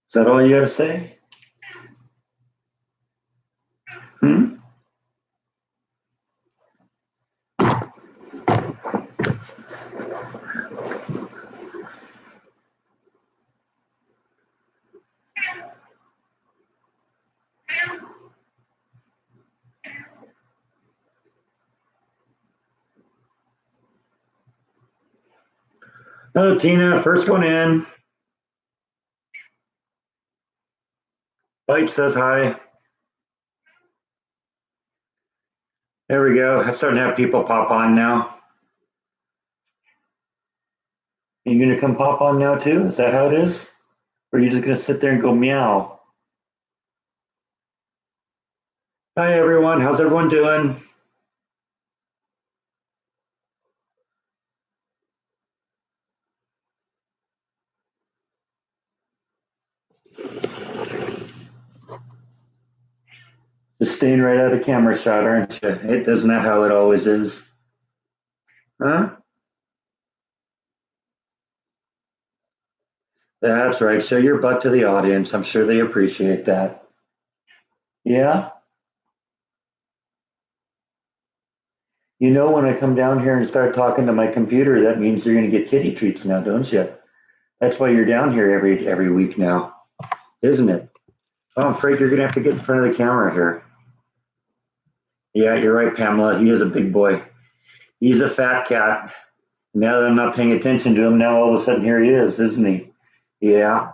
Is that all you got to say? Hmm? Oh, Tina, first one in. Bite says hi. There we go. I'm starting to have people pop on now. Are you going to come pop on now too? Is that how it is? Or are you just going to sit there and go meow? Hi, everyone. How's everyone doing? Just staying right out of camera shot, aren't you? Isn't that how it always is? Huh? That's right. Show your butt to the audience. I'm sure they appreciate that. Yeah? You know, when I come down here and start talking to my computer, that means you're going to get kitty treats now, don't you? That's why you're down here every week now, isn't it? Oh, I'm afraid you're going to have to get in front of the camera here. Yeah, you're right, Pamela. He is a big boy. He's a fat cat. Now that I'm not paying attention to him, now all of a sudden here he is, isn't he? Yeah.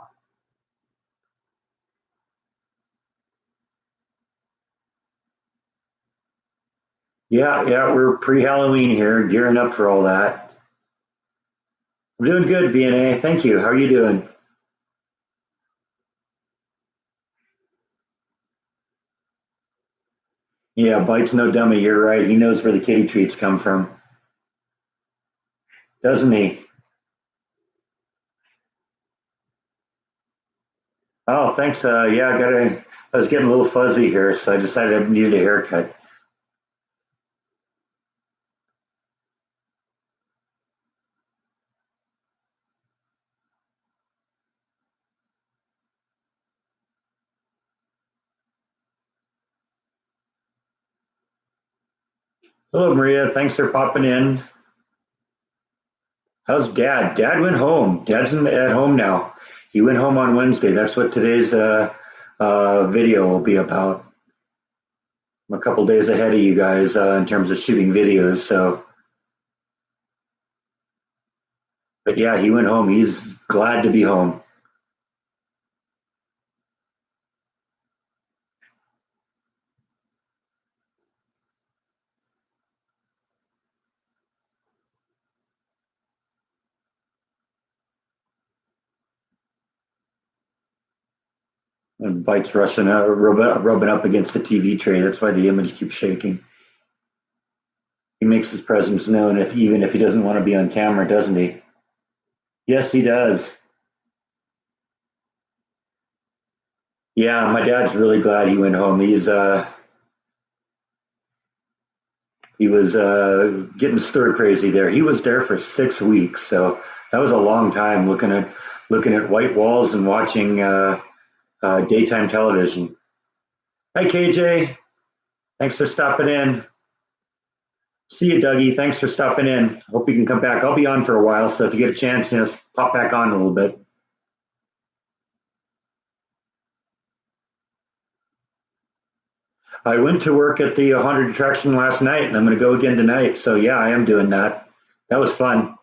Yeah, we're pre-Halloween here, gearing up for all that. I'm doing good, BNA. Thank you. How are you doing? Yeah, Bite's no dummy. You're right. He knows where the kitty treats come from, doesn't he? Oh, thanks. Yeah, I was getting a little fuzzy here, so I decided I needed a haircut. Hello, Maria. Thanks for popping in. How's Dad? Dad went home. At home now. He went home on Wednesday. That's what today's video will be about. I'm a couple days ahead of you guys in terms of shooting videos. So, but yeah, he went home. He's glad to be home. And Bite's rubbing up against the TV tray. That's why the image keeps shaking. He makes his presence known, even if he doesn't want to be on camera, doesn't he? Yes, he does. Yeah, my dad's really glad he went home. He was getting stir crazy there. He was there for 6 weeks, so that was a long time looking at white walls and watching daytime television. Hi, KJ. Thanks for stopping in. See you, Dougie. Thanks for stopping in. Hope you can come back. I'll be on for a while, so if you get a chance, pop back on a little bit. I went to work at the haunted attraction last night, and I'm going to go again tonight. So yeah, I am doing that. That was fun.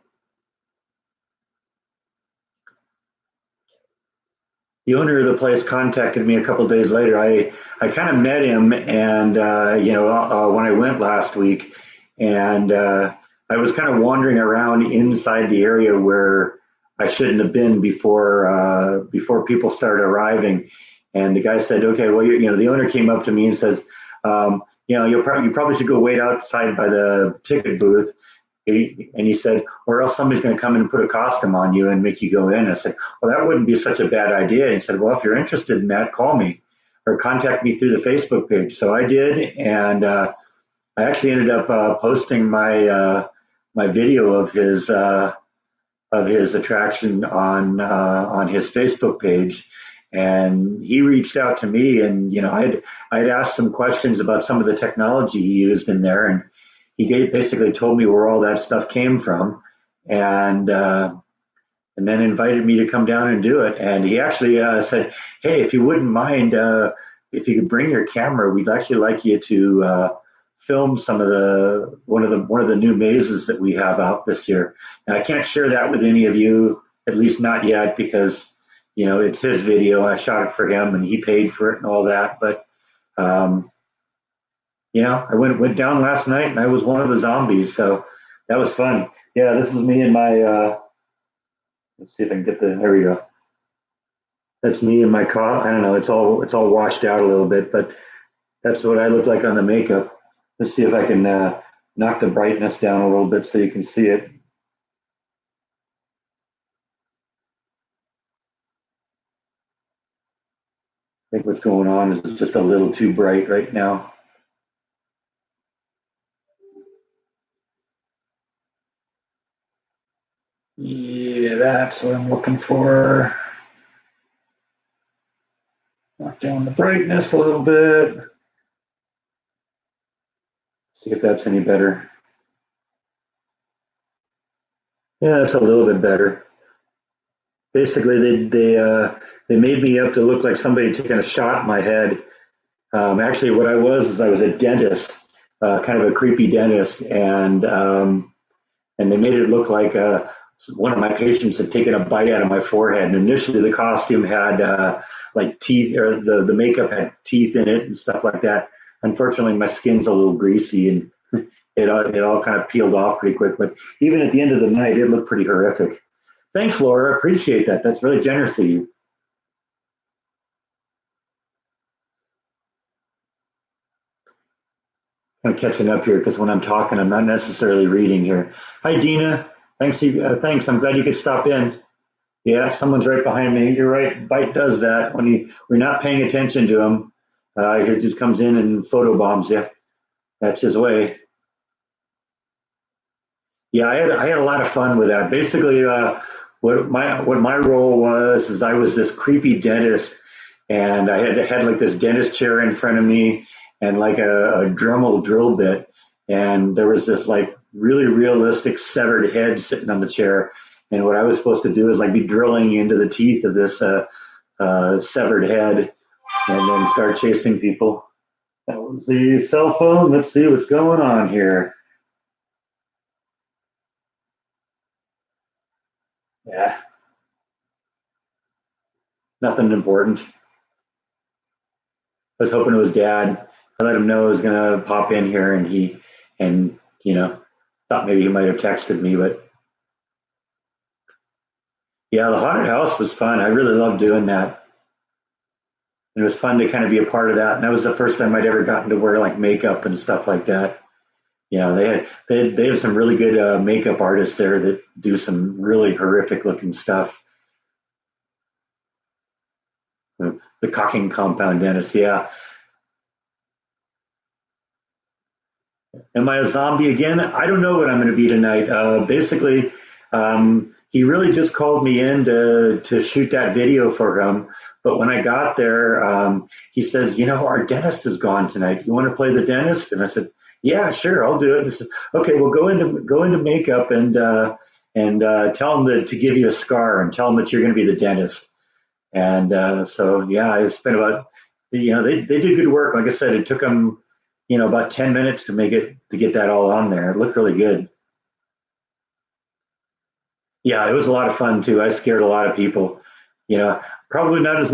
The owner of the place contacted me a couple days later. I kind of met him, and when I went last week, and I was kind of wandering around inside the area where I shouldn't have been before people started arriving. And the guy said, "Okay, well, the owner came up to me and says, you probably should go wait outside by the ticket booth." And he said, or else somebody's going to come in and put a costume on you and make you go in. I said, well, that wouldn't be such a bad idea. And he said, well, if you're interested in that, call me or contact me through the Facebook page. So I did, and I actually ended up posting my video of his attraction on his Facebook page. and he reached out to me, and I'd asked some questions about some of the technology he used in there, and basically told me where all that stuff came from, and and then invited me to come down and do it. And he actually said, "Hey, if you wouldn't mind, if you could bring your camera, we'd actually like you to film some of the one of the new mazes that we have out this year." And I can't share that with any of you, at least not yet, because it's his video. I shot it for him, and he paid for it and all that. But um, I went down last night, and I was one of the zombies, so that was fun. Yeah, this is me and my. Let's see if I can get the. There we go. That's me and my car. I don't know. It's all washed out a little bit, but that's what I look like on the makeup. Let's see if I can knock the brightness down a little bit so you can see it. I think what's going on is it's just a little too bright right now. Yeah, that's what I'm looking for. Knock down the brightness a little bit. See if that's any better. Yeah, that's a little bit better. Basically, they made me up to look like somebody taking a shot at my head. Actually, what I was is I was a dentist, kind of a creepy dentist, and they made it look like one of my patients had taken a bite out of my forehead. And initially, the costume had like teeth, or the makeup had teeth in it and stuff like that. Unfortunately, my skin's a little greasy, and it all kind of peeled off pretty quick. But even at the end of the night, it looked pretty horrific. Thanks, Laura. I appreciate that. That's really generous of you. Kind of catching up here because when I'm talking, I'm not necessarily reading here. Hi, Dina. Thanks. Thanks. I'm glad you could stop in. Yeah, someone's right behind me. You're right. Bite does that when we're not paying attention to him. He just comes in and photobombs you. That's his way. Yeah, I had a lot of fun with that. Basically, what my role was is I was this creepy dentist, and I had like this dentist chair in front of me, and like a Dremel drill bit, and there was this like really realistic severed head sitting on the chair, and what I was supposed to do is like be drilling into the teeth of this severed head, and then start chasing people. That was the cell phone. Let's see what's going on here. Yeah, nothing important. I was hoping it was Dad. I let him know I was gonna pop in here, and and thought maybe he might have texted me, but yeah, the haunted house was fun. I really loved doing that. It was fun to kind of be a part of that, and that was the first time I'd ever gotten to wear like makeup and stuff like that. They have some really good makeup artists there that do some really horrific looking stuff. The Cocking Compound dentist, yeah. Am I a zombie again? I don't know what I'm going to be tonight. Basically, he really just called me in to shoot that video for him. But when I got there, he says, our dentist is gone tonight. You want to play the dentist? And I said, yeah, sure, I'll do it. And he said, okay, well, go into makeup and tell him to give you a scar and tell him that you're going to be the dentist. And so, yeah, I spent about, they did good work. Like I said, it took them, about 10 minutes to get that all on there. It looked really good. Yeah, it was a lot of fun too. I scared a lot of people. Probably not as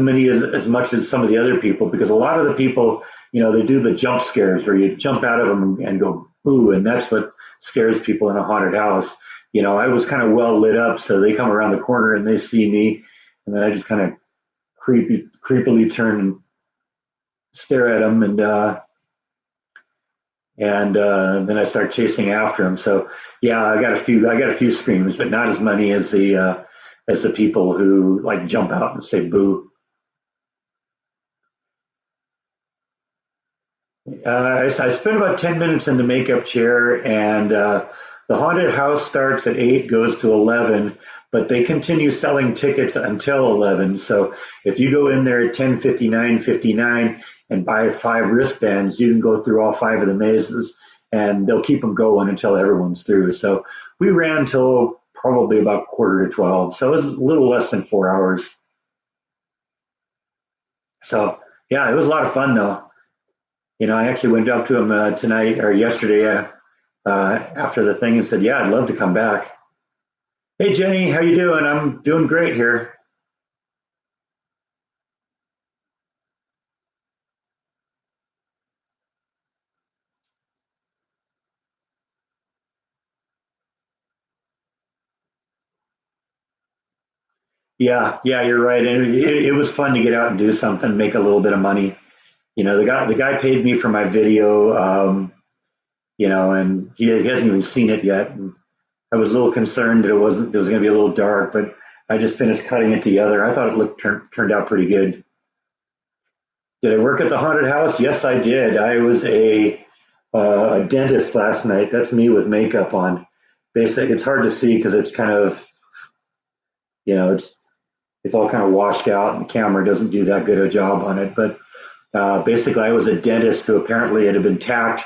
much as some of the other people, because a lot of the people, they do the jump scares where you jump out of them and go boo, and that's what scares people in a haunted house. I was kind of well lit up, so they come around the corner and they see me, and then I just kind of creepily turn and stare at them, and then I start chasing after him. So yeah, I got a few screams, but not as many as the people who like jump out and say boo. I spent about 10 minutes in the makeup chair, and the haunted house starts at 8, goes to 11. but they continue selling tickets until 11. So if you go in there at 10:59 and buy 5 wristbands, you can go through all 5 of the mazes, and they'll keep them going until everyone's through. So we ran till probably about quarter to 12. So it was a little less than 4 hours. So yeah, it was a lot of fun though. I actually went up to him tonight or yesterday after the thing and said, "Yeah, I'd love to come back." Hey Jenny, how you doing? I'm doing great here. Yeah, yeah, you're right. And it was fun to get out and do something, make a little bit of money. The guy paid me for my video, and he hasn't even seen it yet. And I was a little concerned that it was going to be a little dark, but I just finished cutting it together. I thought it turned out pretty good. Did I work at the haunted house? Yes, I did. I was a dentist last night. That's me with makeup on. Basic. It's hard to see because it's kind of it's all kind of washed out, and the camera doesn't do that good a job on it. But basically, I was a dentist who apparently had been attacked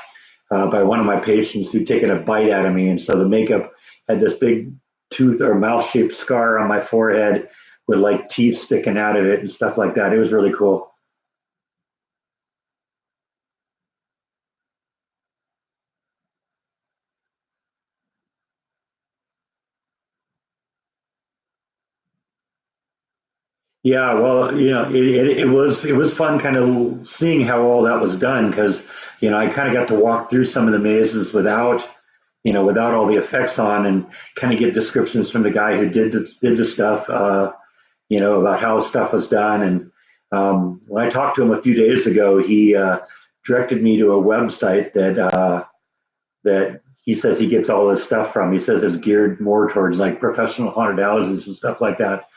by one of my patients who'd taken a bite out of me, and so the makeup had this big tooth or mouth shaped scar on my forehead with like teeth sticking out of it and stuff like that. It was really cool. Yeah, well, it was fun kind of seeing how all that was done because I kind of got to walk through some of the mazes without all the effects on and kind of get descriptions from the guy who did the stuff, about how stuff was done. And when I talked to him a few days ago, he directed me to a website that he says he gets all his stuff from. He says it's geared more towards like professional haunted houses and stuff like that.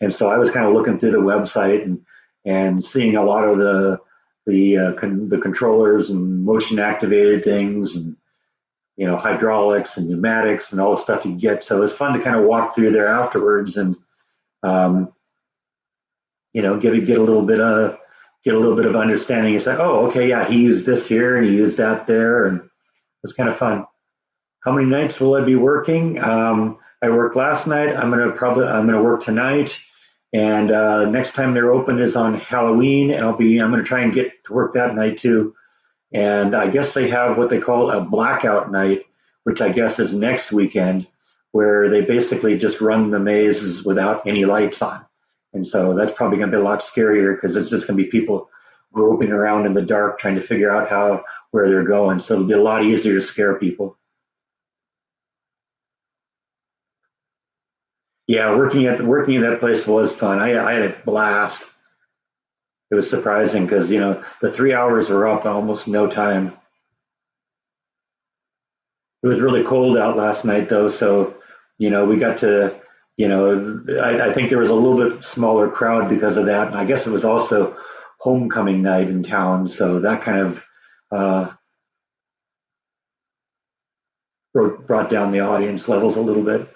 And so I was kind of looking through the website and seeing a lot of the controllers and motion activated things and hydraulics and pneumatics and all the stuff you get. So it was fun to kind of walk through there afterwards and um, get a little bit of understanding. It's like, oh, okay, yeah, he used this here and he used that there, and it was kind of fun. How many nights will I be working? I worked last night. I'm gonna work tonight, and next time they're open is on Halloween, and I'm gonna try and get to work that night too. And I guess they have what they call a blackout night, which I guess is next weekend, where they basically just run the mazes without any lights on. And so that's probably going to be a lot scarier because it's just going to be people groping around in the dark trying to figure out where they're going. So it'll be a lot easier to scare people. Yeah, working at that place was fun. I had a blast. It was surprising because the 3 hours were up in almost no time. It was really cold out last night though, so we got to I think there was a little bit smaller crowd because of that. And I guess it was also homecoming night in town, so that kind of uh, brought down the audience levels a little bit.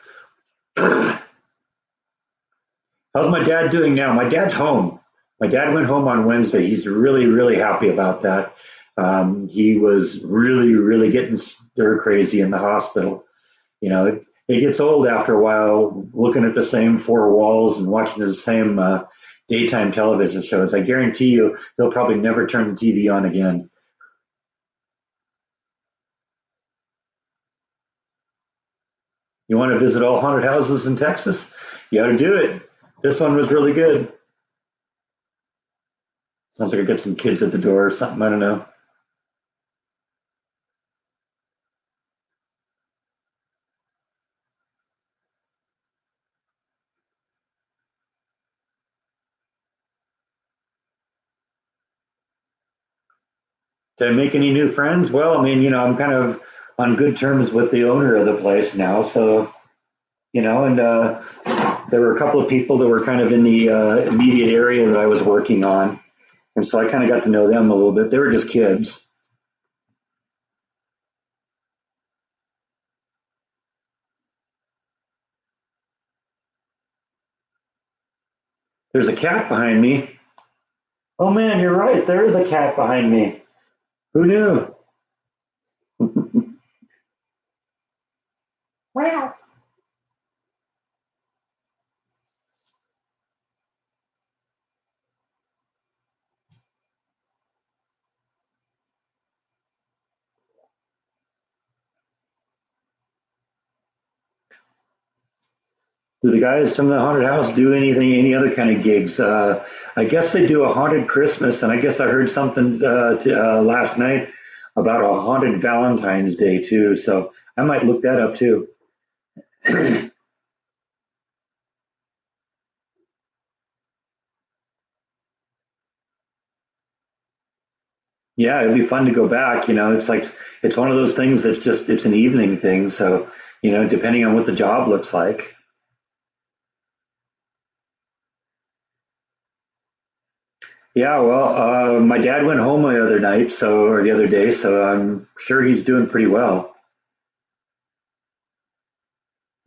How's my dad doing now? My dad's home. My dad went home on Wednesday. He's really, really happy about that. He was really, really getting stir crazy in the hospital. It gets old after a while looking at the same 4 walls and watching the same daytime television shows. I guarantee you they'll probably never turn the TV on again. You want to visit all haunted houses in Texas? You ought to do it. This one was really good. Sounds like I got some kids at the door or something. I don't know. Did I make any new friends? Well, I mean, I'm kind of on good terms with the owner of the place now. So, and there were a couple of people that were kind of in the immediate area that I was working on. And so I kind of got to know them a little bit. They were just kids. There's a cat behind me. Oh man, you're right. There is a cat behind me. Who knew? Wow. Do the guys from the haunted house do anything, any other kind of gigs? I guess they do a haunted Christmas, and I guess I heard something last night about a haunted Valentine's Day too. So I might look that up too. Yeah, it'd be fun to go back. It's like it's one of those things that's just it's an evening thing. So depending on what the job looks like. Yeah, well, my dad went home the other night, or the other day, so I'm sure he's doing pretty well.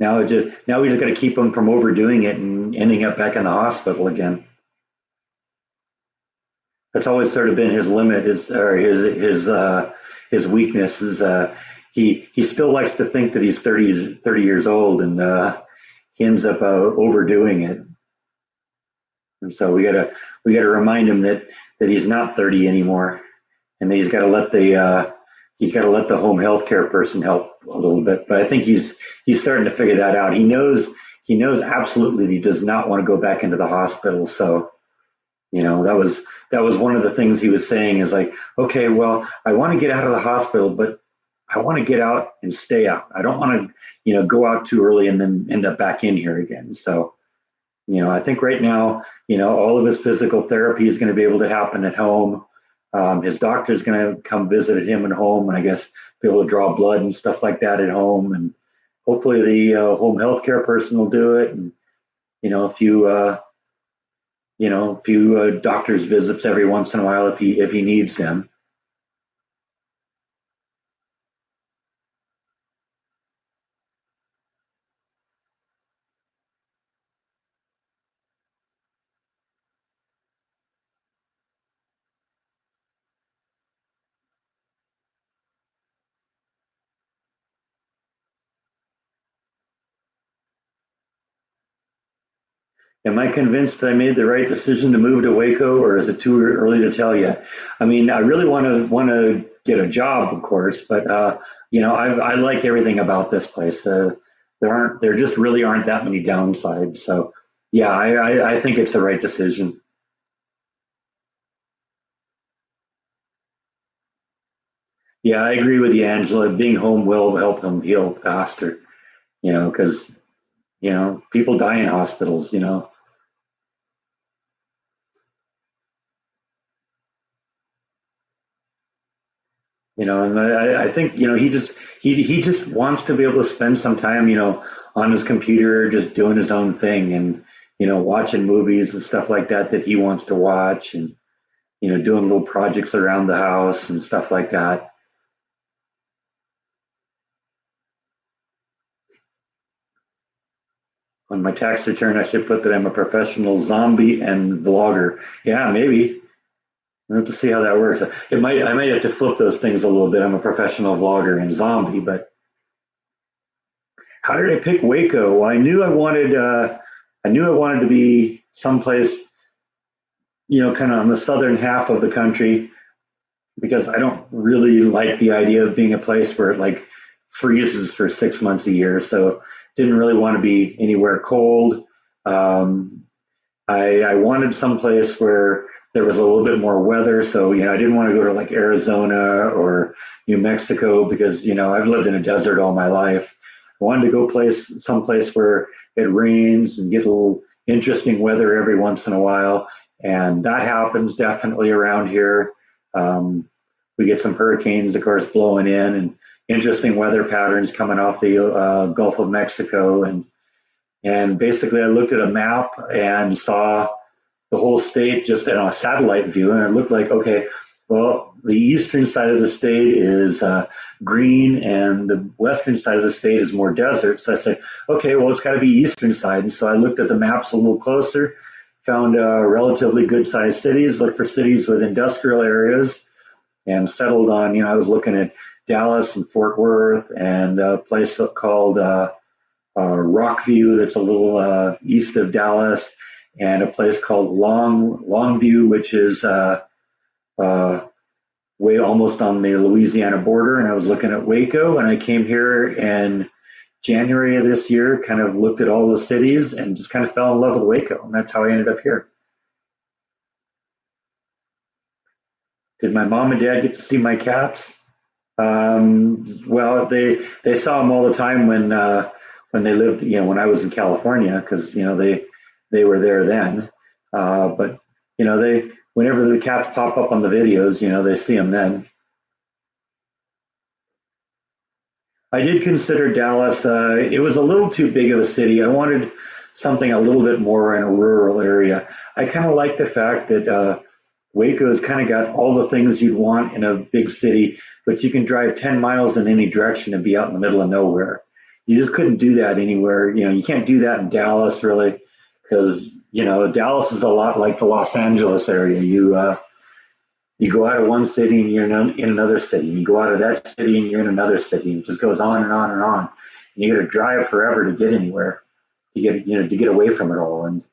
Now we just got to keep him from overdoing it and ending up back in the hospital again. That's always sort of been his limit, his weakness is he still likes to think that he's 30 years old, and he ends up overdoing it. And so we gotta remind him that he's not 30 anymore, and that he's got to let the home health care person help a little bit. But I think he's starting to figure that out. He knows absolutely that he does not want to go back into the hospital. So that was one of the things he was saying is like, okay, well, I want to get out of the hospital, but I want to get out and stay out. I don't want to go out too early and then end up back in here again. So I think right now, all of his physical therapy is going to be able to happen at home. His doctor is going to come visit him at home, and I guess be able to draw blood and stuff like that at home. And hopefully, the home health care person will do it. And a few doctor's visits every once in a while if he needs them. Am I convinced I made the right decision to move to Waco, or is it too early to tell yet? I mean, I really want to get a job, of course, but I like everything about this place. There just really aren't that many downsides. So yeah, I think it's the right decision. Yeah, I agree with you, Angela. Being home will help him heal faster. Because people die in hospitals. And I think he just wants to be able to spend some time on his computer just doing his own thing, and watching movies and stuff like that he wants to watch, and doing little projects around the house and stuff like that. On my tax return, I should put that I'm a professional zombie and vlogger. Yeah, maybe. We'll have to see how that works. I might have to flip those things a little bit. I'm a professional vlogger and zombie, but how did I pick Waco? Well, I knew I wanted to be someplace, kind of on the southern half of the country, because I don't really like the idea of being a place where it like freezes for 6 months a year. So didn't really want to be anywhere cold. Um, I wanted someplace where there was a little bit more weather. So I didn't want to go to like Arizona or New Mexico, because I've lived in a desert all my life. I wanted to go someplace where it rains and get a little interesting weather every once in a while, and that happens definitely around here. Um, we get some hurricanes, of course, blowing in, and interesting weather patterns coming off the Gulf of Mexico, and basically I looked at a map and saw the whole state just on a satellite view, and it looked like, okay, well, the eastern side of the state is green, and the western side of the state is more desert. So I said, okay, well, it's got to be eastern side. And so I looked at the maps a little closer, found relatively good sized cities, looked for cities with industrial areas, and settled on, I was looking at Dallas and Fort Worth and a place called Rockview that's a little east of Dallas, and a place called Longview, which is uh, way almost on the Louisiana border. And I was looking at Waco, and I came here in January of this year, kind of looked at all the cities and just kind of fell in love with Waco. And that's how I ended up here. Did my mom and dad get to see my cats? Well, they saw them all the time when they lived, when I was in California, because they were there then. But they whenever the cats pop up on the videos, they see them then. I did consider Dallas. It was a little too big of a city. I wanted something a little bit more in a rural area. I kind of like the fact that Waco's kind of got all the things you'd want in a big city, but you can drive 10 miles in any direction and be out in the middle of nowhere. You just couldn't do that anywhere. You can't do that in Dallas really, because Dallas is a lot like the Los Angeles area. You go out of one city and you're in another city. You go out of that city and you're in another city. It just goes on and on and on. And you got to drive forever to get anywhere, to get away from it all. And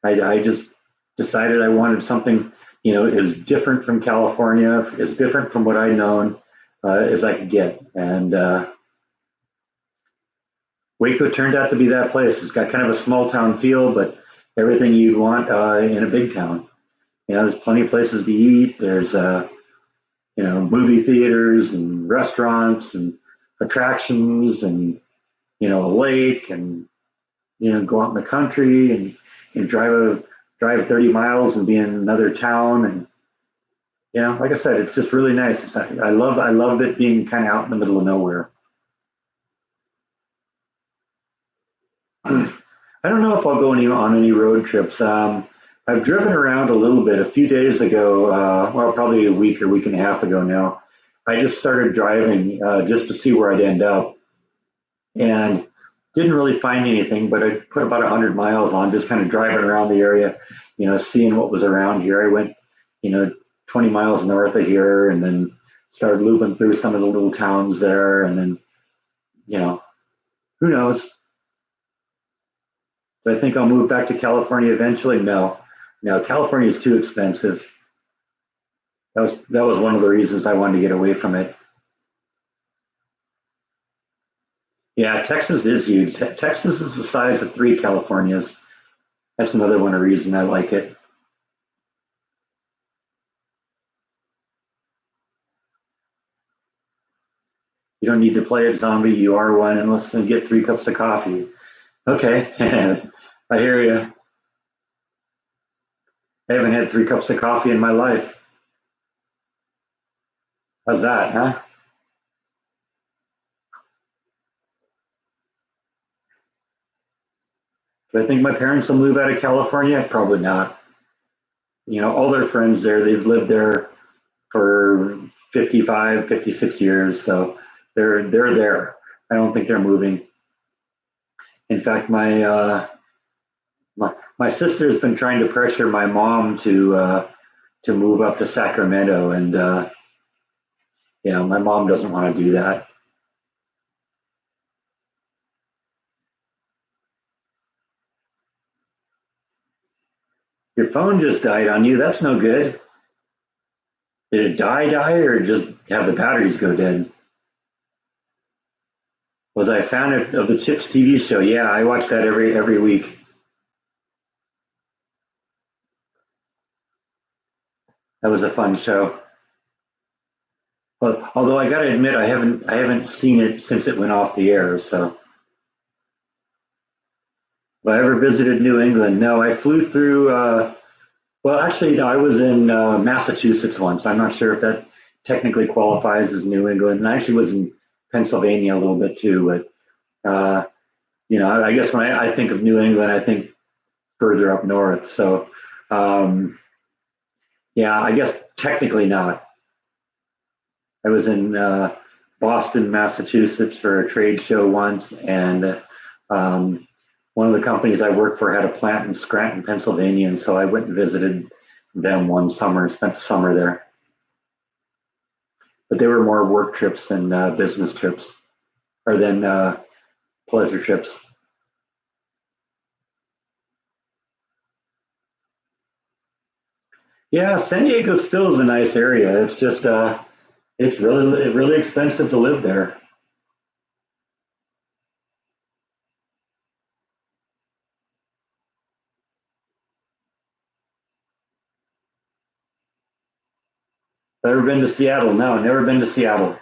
I just decided I wanted something, as different from California, as different from what I'd known as I could get. And Waco turned out to be that place. It's got kind of a small town feel, but everything you'd want in a big town. There's plenty of places to eat. There's movie theaters and restaurants and attractions and a lake, and go out in the country and drive 30 miles and be in another town. And like I said, it's just really nice. I love it being kind of out in the middle of nowhere. I don't know if I'll go on any road trips. I've driven around a little bit. A few days ago, well, probably a week or week and a half ago now, I just started driving just to see where I'd end up, and didn't really find anything. But I put about 100 miles on, just kind of driving around the area, seeing what was around here. I went, 20 miles north of here, and then started looping through some of the little towns there, and then, who knows? Do I think I'll move back to California eventually? No. No, California is too expensive. That was one of the reasons I wanted to get away from it. Yeah, Texas is huge. Texas is the size of three Californias. That's another one of the reason I like it. You don't need to play it zombie. You are one, and listen, get 3 cups of coffee. Okay, I hear you. I haven't had 3 cups of coffee in my life. How's that, huh? Do I think my parents will move out of California? Probably not. All their friends there, they've lived there for 55, 56 years, so they're there. I don't think they're moving. In fact, my sister has been trying to pressure my mom to move up to Sacramento, and my mom doesn't want to do that. Your phone just died on you. That's no good. Did it die, or just have the batteries go dead? Was I a fan of the Chips TV show? Yeah, I watch that every week. That was a fun show. But although I got to admit, I haven't seen it since it went off the air. So, if I ever visited New England, no, I flew through. Well, actually, no, I was in Massachusetts once. I'm not sure if that technically qualifies as New England. And I actually was in Pennsylvania a little bit too. But I guess when I think of New England, I think further up north. So, um, yeah, I guess technically not. I was in Boston, Massachusetts for a trade show once, and um, one of the companies I worked for had a plant in Scranton, Pennsylvania, and so I went and visited them one summer, spent the summer there. But they were more work trips than business trips, or than pleasure trips. Yeah, San Diego still is a nice area. It's just it's really expensive to live there. Ever been to Seattle? No, never been to Seattle.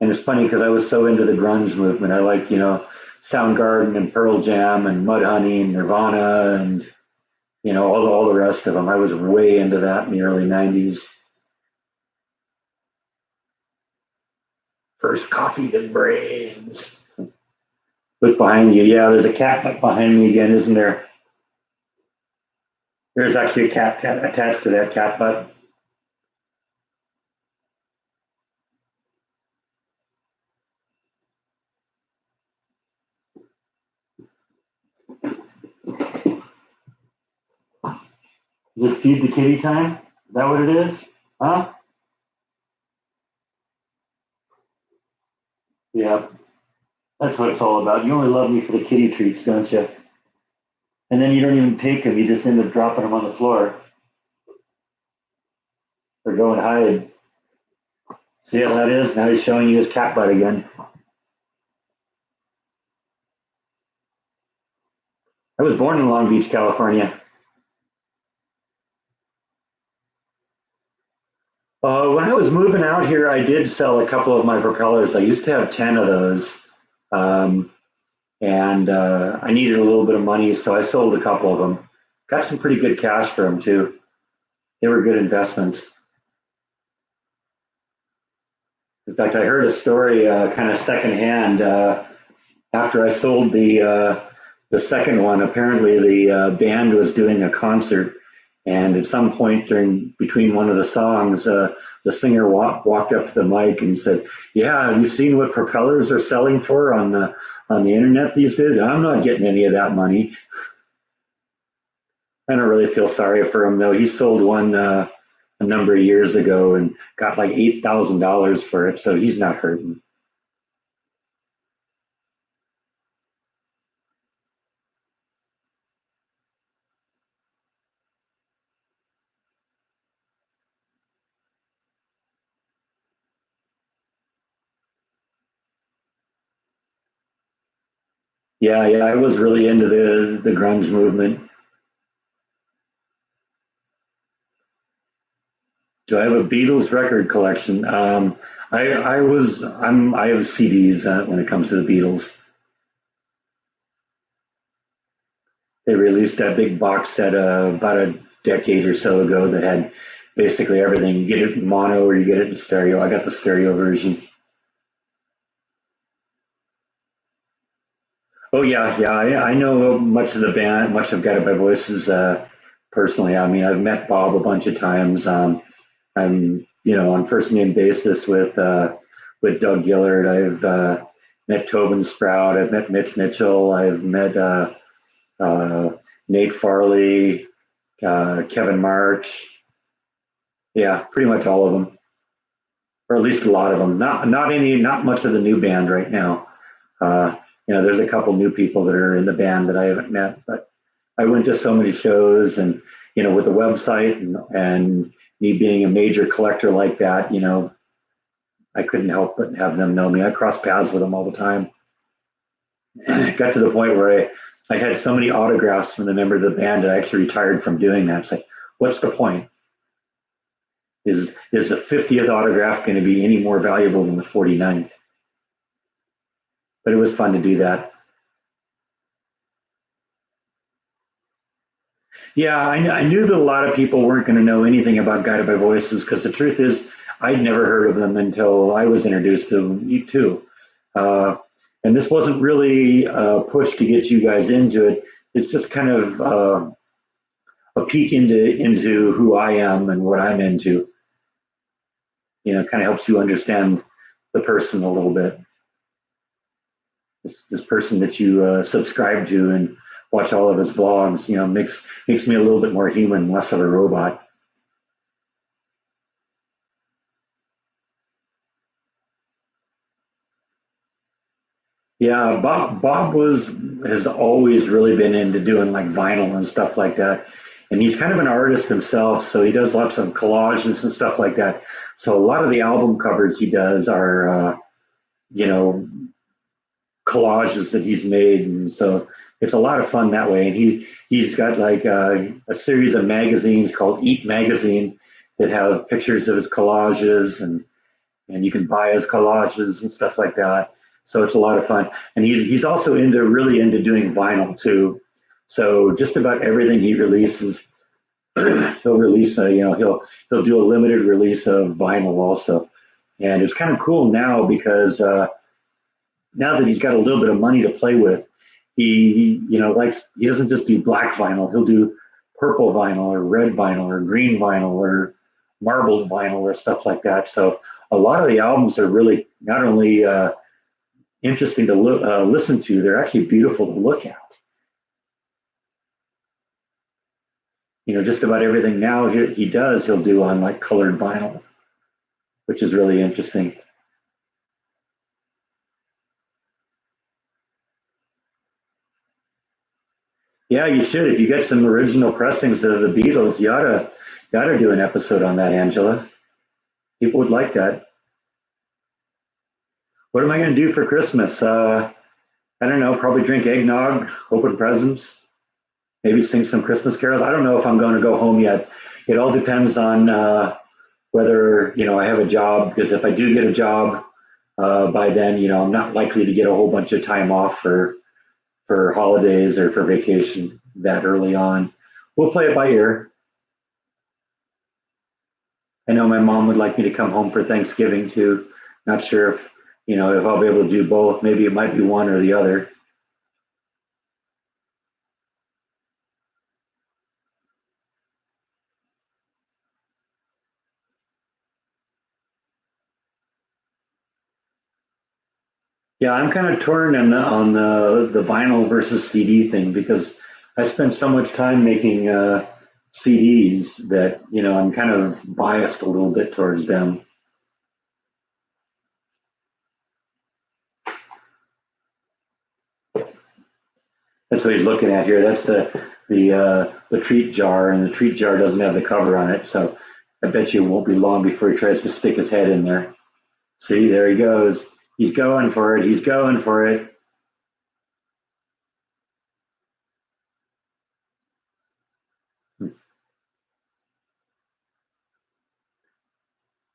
And it's funny because I was so into the grunge movement. I like, Soundgarden and Pearl Jam and Mudhoney and Nirvana and, all the rest of them. I was way into that in the early 90s. First coffee that brains. Look behind you. Yeah, there's a cat behind me again, isn't there? There's actually a cat attached to that cat butt. Is it feed the kitty time? Is that what it is? Huh? Yeah, that's what it's all about. You only love me for the kitty treats, don't you? And then you don't even take them. You just end up dropping them on the floor or go and hide. See how that is? Now he's showing you his cat butt again. I was born in Long Beach, California. When I was moving out here, I did sell a couple of my propellers. I used to have 10 of those. Um, and I needed a little bit of money, so I sold a couple of them. Got some pretty good cash for them, too. They were good investments. In fact, I heard a story kind of secondhand after I sold the second one. Apparently, the band was doing a concert, and at some point during between one of the songs, the singer walked up to the mic and said, "Yeah, have you seen what propellers are selling for on the internet these days? I'm not getting any of that money." I don't really feel sorry for him though. He sold one a number of years ago and got like $8,000 for it, so he's not hurting. Yeah, yeah, I was really into the grunge movement. Do I have a Beatles record collection? I have CDs when it comes to the Beatles. They released that big box set about a decade or so ago that had basically everything. You get it in mono or you get it in stereo. I got the stereo version. Oh yeah, yeah. I know much of the band, much of Guided by Voices personally. I mean, I've met Bob a bunch of times. I'm on first name basis with Doug Gillard. I've met Tobin Sprout. I've met Mitch Mitchell. I've met uh, Nate Farley, Kevin March. Yeah, pretty much all of them, or at least a lot of them. Not much of the new band right now. Uh, there's a couple new people that are in the band that I haven't met, but I went to so many shows, and with the website and me being a major collector like that, I couldn't help but have them know me. I cross paths with them all the time. It got to the point where I had so many autographs from the member of the band that I actually retired from doing that. It's like, what's the point? Is the 50th autograph going to be any more valuable than the 49th? But it was fun to do that. Yeah, I knew that a lot of people weren't going to know anything about Guided by Voices because the truth is, I'd never heard of them until I was introduced to them, you too. Uh, and this wasn't really a push to get you guys into it. It's just kind of a peek into who I am and what I'm into. Kind of helps you understand the person a little bit. this person that you subscribe to and watch all of his vlogs. Makes me a little bit more human, less of a robot. Yeah, Bob was has always really been into doing like vinyl and stuff like that. And he's kind of an artist himself, so he does lots of collages and stuff like that. So a lot of the album covers he does are you know, collages that he's made, and so it's a lot of fun that way. And he's got like a series of magazines called Eat Magazine that have pictures of his collages, and you can buy his collages and stuff like that. So it's a lot of fun. And he's also really into doing vinyl too. So just about everything he releases, he'll release he'll do a limited release of vinyl also. And it's kind of cool now because now that he's got a little bit of money to play with, he doesn't just do black vinyl. He'll do purple vinyl or red vinyl or green vinyl or marbled vinyl or stuff like that. So a lot of the albums are really not only interesting to listen to, they're actually beautiful to look at. Just about everything now he'll do on like colored vinyl, which is really interesting. Yeah, you should. If you get some original pressings of the Beatles, you oughta do an episode on that, Angela. People would like that. What am I going to do for Christmas? I don't know. Probably drink eggnog, open presents, maybe sing some Christmas carols. I don't know if I'm going to go home yet. It all depends on whether I have a job. Because if I do get a job by then, I'm not likely to get a whole bunch of time off for holidays or for vacation that early on. We'll play it by ear. I know my mom would like me to come home for Thanksgiving too. Not sure if I'll be able to do both. Maybe it might be one or the other. Yeah, I'm kind of torn on the vinyl versus CD thing because I spent so much time making CDs that I'm kind of biased a little bit towards them. That's what he's looking at here. That's the treat jar, and the treat jar doesn't have the cover on it, so I bet you it won't be long before he tries to stick his head in there. See, there he goes. He's going for it. He's going for it. It'll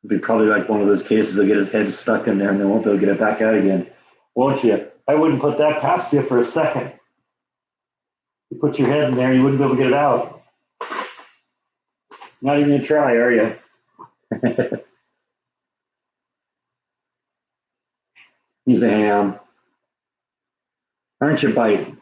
be probably like one of those cases. He'll get his head stuck in there, and then won't be able to get it back out again. Won't you? I wouldn't put that past you for a second. You put your head in there, you wouldn't be able to get it out. Not even gonna try, are you? He's a ham. Aren't you biting?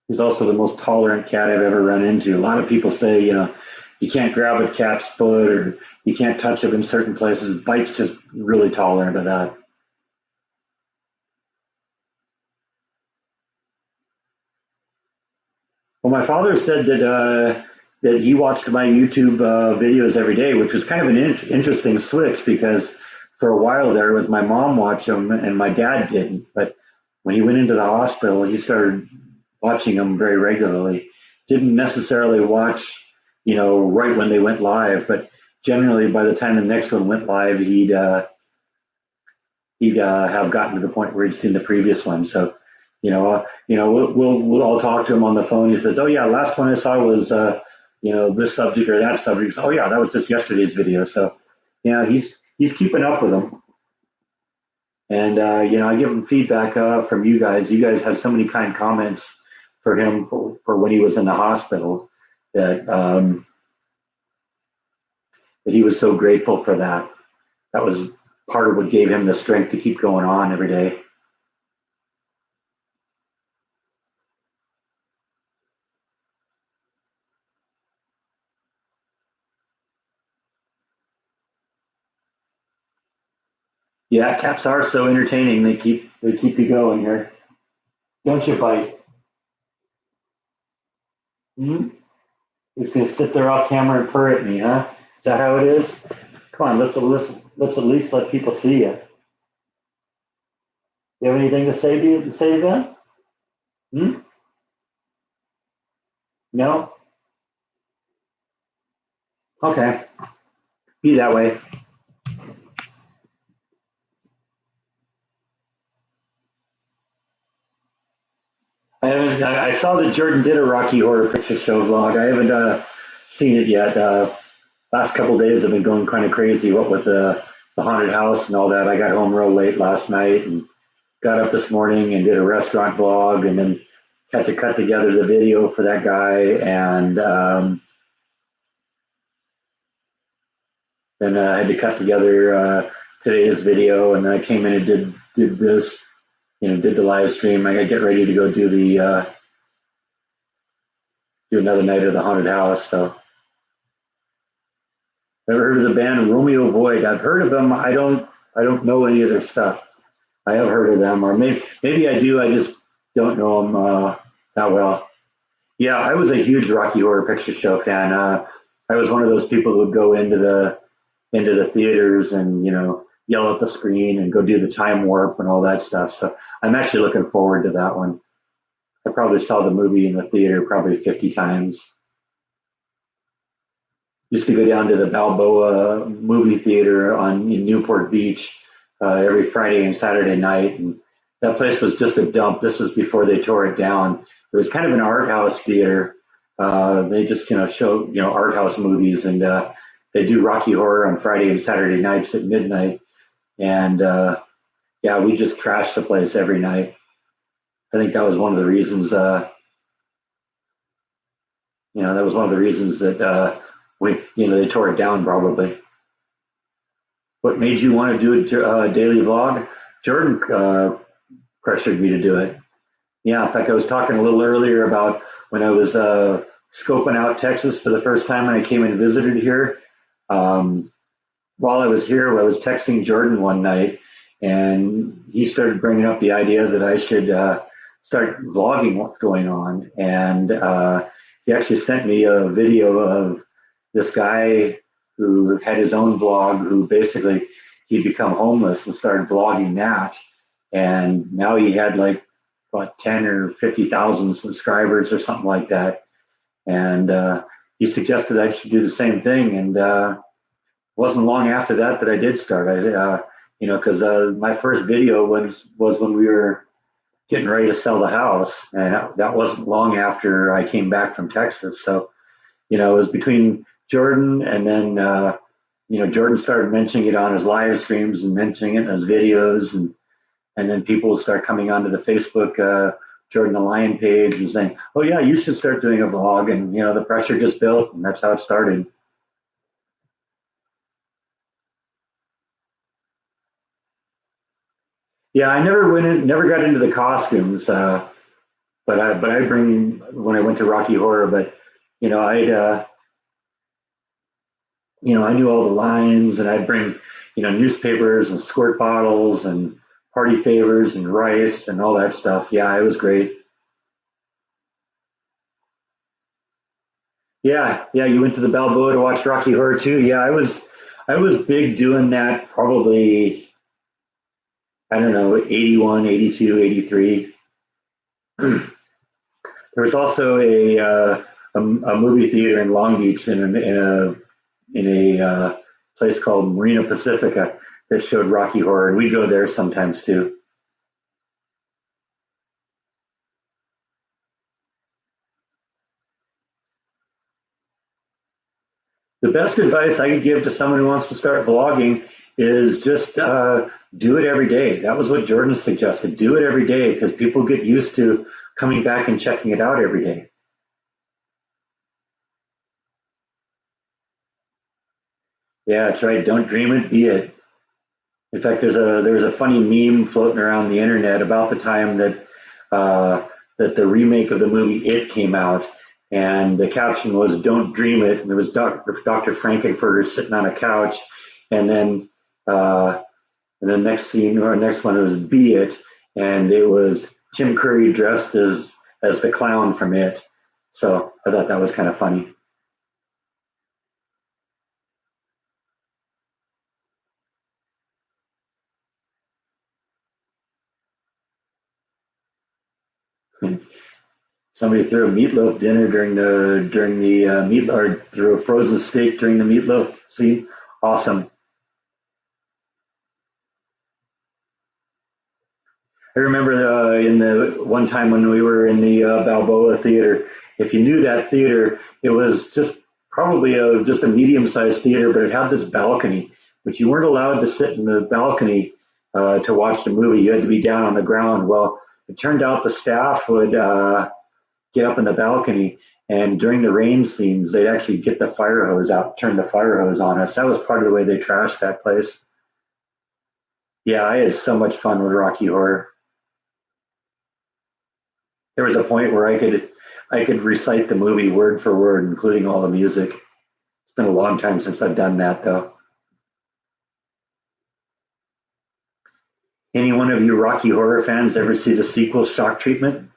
He's also the most tolerant cat I've ever run into. A lot of people say, you can't grab a cat's foot or you can't touch him in certain places. Bite's just really tolerant of that. Well, my father said that he watched my YouTube videos every day, which was kind of an interesting switch because for a while there it was my mom watched them and my dad didn't. But when he went into the hospital, he started watching them very regularly. Didn't necessarily watch, right when they went live, but generally by the time the next one went live, he'd have gotten to the point where he'd seen the previous one. So, we'll all talk to him on the phone. He says, "Oh yeah, last one I saw was this subject or that subject." Oh yeah, that was just yesterday's video. So, he's keeping up with them, and I give him feedback from you guys. You guys have so many kind comments for him for when he was in the hospital that he was so grateful for that. That was part of what gave him the strength to keep going on every day. Yeah, cats are so entertaining. They keep you going here. Don't you bite? Hmm? He's gonna sit there off camera and purr at me, huh? Is that how it is? Come on, let's at least let people see you. You have anything to say to them? Hmm? No? Okay. Be that way. I saw that Jordan did a Rocky Horror Picture Show vlog. I haven't seen it yet. Last couple of days I've been going kind of crazy. What with the haunted house and all that. I got home real late last night and got up this morning and did a restaurant vlog, and then had to cut together the video for that guy, and then I had to cut together today's video, and then I came in and did this, did the live stream. I got to get ready to go do another night of the haunted house. So, ever heard of the band Romeo Void? I've heard of them. I don't know any of their stuff. I have heard of them, or maybe I do. I just don't know them that well. Yeah, I was a huge Rocky Horror Picture Show fan. I was one of those people who would go into the theaters and yell at the screen and go do the time warp and all that stuff. So I'm actually looking forward to that one. I probably saw the movie in the theater probably 50 times. Used to go down to the Balboa movie theater in Newport Beach every Friday and Saturday night, and that place was just a dump. This was before they tore it down. It was kind of an art house theater. They just show art house movies, and they do Rocky Horror on Friday and Saturday nights at midnight. And yeah, we just trashed the place every night. I think that was one of the reasons. That was one of the reasons that they tore it down probably. What made you want to do a daily vlog? Jordan pressured me to do it. Yeah, in fact, I was talking a little earlier about when I was scoping out Texas for the first time when I came and visited here. Um, while I was here, I was texting Jordan one night, and he started bringing up the idea that I should start vlogging what's going on. And he actually sent me a video of this guy who had his own vlog, who basically he'd become homeless and started vlogging that. And now he had like what 10 or 50,000 subscribers or something like that. And he suggested I should do the same thing. And wasn't long after that I did start. Because my first video was when we were getting ready to sell the house, and that wasn't long after I came back from Texas. So, it was between Jordan and then Jordan started mentioning it on his live streams and mentioning it in his videos, and then people would start coming onto the Facebook Jordan the Lion page and saying, "Oh yeah, you should start doing a vlog," and the pressure just built, and that's how it started. Yeah, I never got into the costumes, but I bring when I went to Rocky Horror. But I'd I knew all the lines, and I'd bring newspapers and squirt bottles and party favors and rice and all that stuff. Yeah, it was great. Yeah, yeah, you went to the Balboa to watch Rocky Horror too. Yeah, I was big doing that probably, I don't know, 81, 82, 83. There was also a movie theater in Long Beach in a place called Marina Pacifica that showed Rocky Horror, and we go there sometimes too. The best advice I could give to someone who wants to start vlogging is just do it every day. That was what Jordan suggested. Do it every day because people get used to coming back and checking it out every day. Yeah, that's right. Don't dream it, be it. In fact, there's a funny meme floating around the internet about the time that the remake of the movie It came out, and the caption was "Don't dream it," and it was Dr. Frankenfurter sitting on a couch, and then uh, And the next scene or next one was Be It, and it was Tim Curry dressed as the clown from It. So I thought that was kind of funny. Somebody threw a meatloaf dinner during the meat or threw a frozen steak during the meatloaf scene. Awesome. I remember in the one time when we were in the Balboa Theater. If you knew that theater, it was just probably just a medium-sized theater, but it had this balcony. But you weren't allowed to sit in the balcony to watch the movie. You had to be down on the ground. Well, it turned out the staff would get up in the balcony, and during the rain scenes, they'd actually get the fire hose out, turn the fire hose on us. That was part of the way they trashed that place. Yeah, I had so much fun with Rocky Horror. There was a point where I could recite the movie word for word, including all the music. It's been a long time since I've done that, though. Any one of you Rocky Horror fans ever see the sequel Shock Treatment?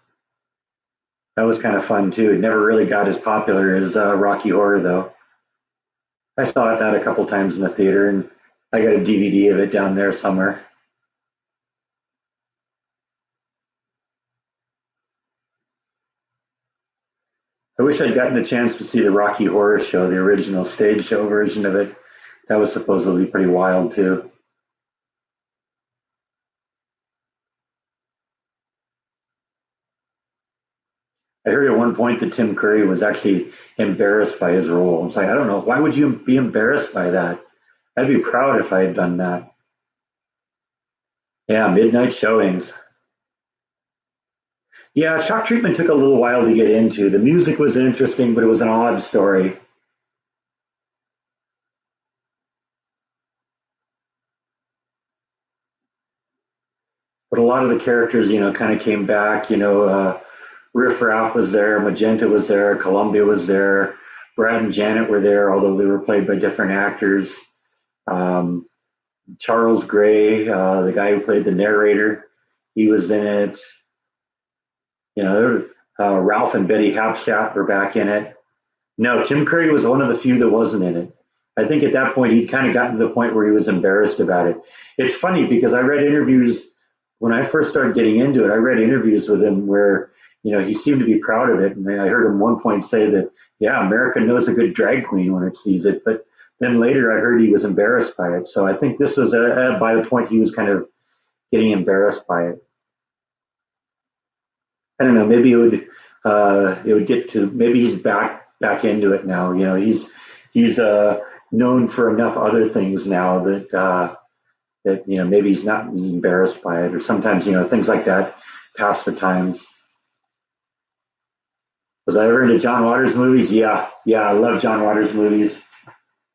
That was kind of fun too. It never really got as popular as Rocky Horror, though. I saw that a couple times in the theater, and I got a DVD of it down there somewhere. I wish I'd gotten a chance to see the Rocky Horror Show, the original stage show version of it. That was supposedly pretty wild too. I heard at one point that Tim Curry was actually embarrassed by his role. It's like, I don't know, why would you be embarrassed by that? I'd be proud if I had done that. Yeah, midnight showings. Yeah, Shock Treatment took a little while to get into. The music was interesting, but it was an odd story. But a lot of the characters, kind of came back. Riff Raff was there, Magenta was there, Columbia was there, Brad and Janet were there, although they were played by different actors. Um, Charles Gray, the guy who played the narrator, he was in it. Ralph and Betty Hapschat were back in it. No, Tim Curry was one of the few that wasn't in it. I think at that point he'd kind of gotten to the point where he was embarrassed about it. It's funny because I read interviews when I first started getting into it. I read interviews with him where he seemed to be proud of it, and I heard him one point say that yeah, America knows a good drag queen when it sees it. But then later I heard he was embarrassed by it. So I think this was by the point he was kind of getting embarrassed by it. I don't know. Maybe it would get to maybe he's back into it now. He's known for enough other things now that maybe he's not as embarrassed by it, or sometimes things like that pass the times. Was I ever into John Waters movies? Yeah, yeah, I love John Waters movies.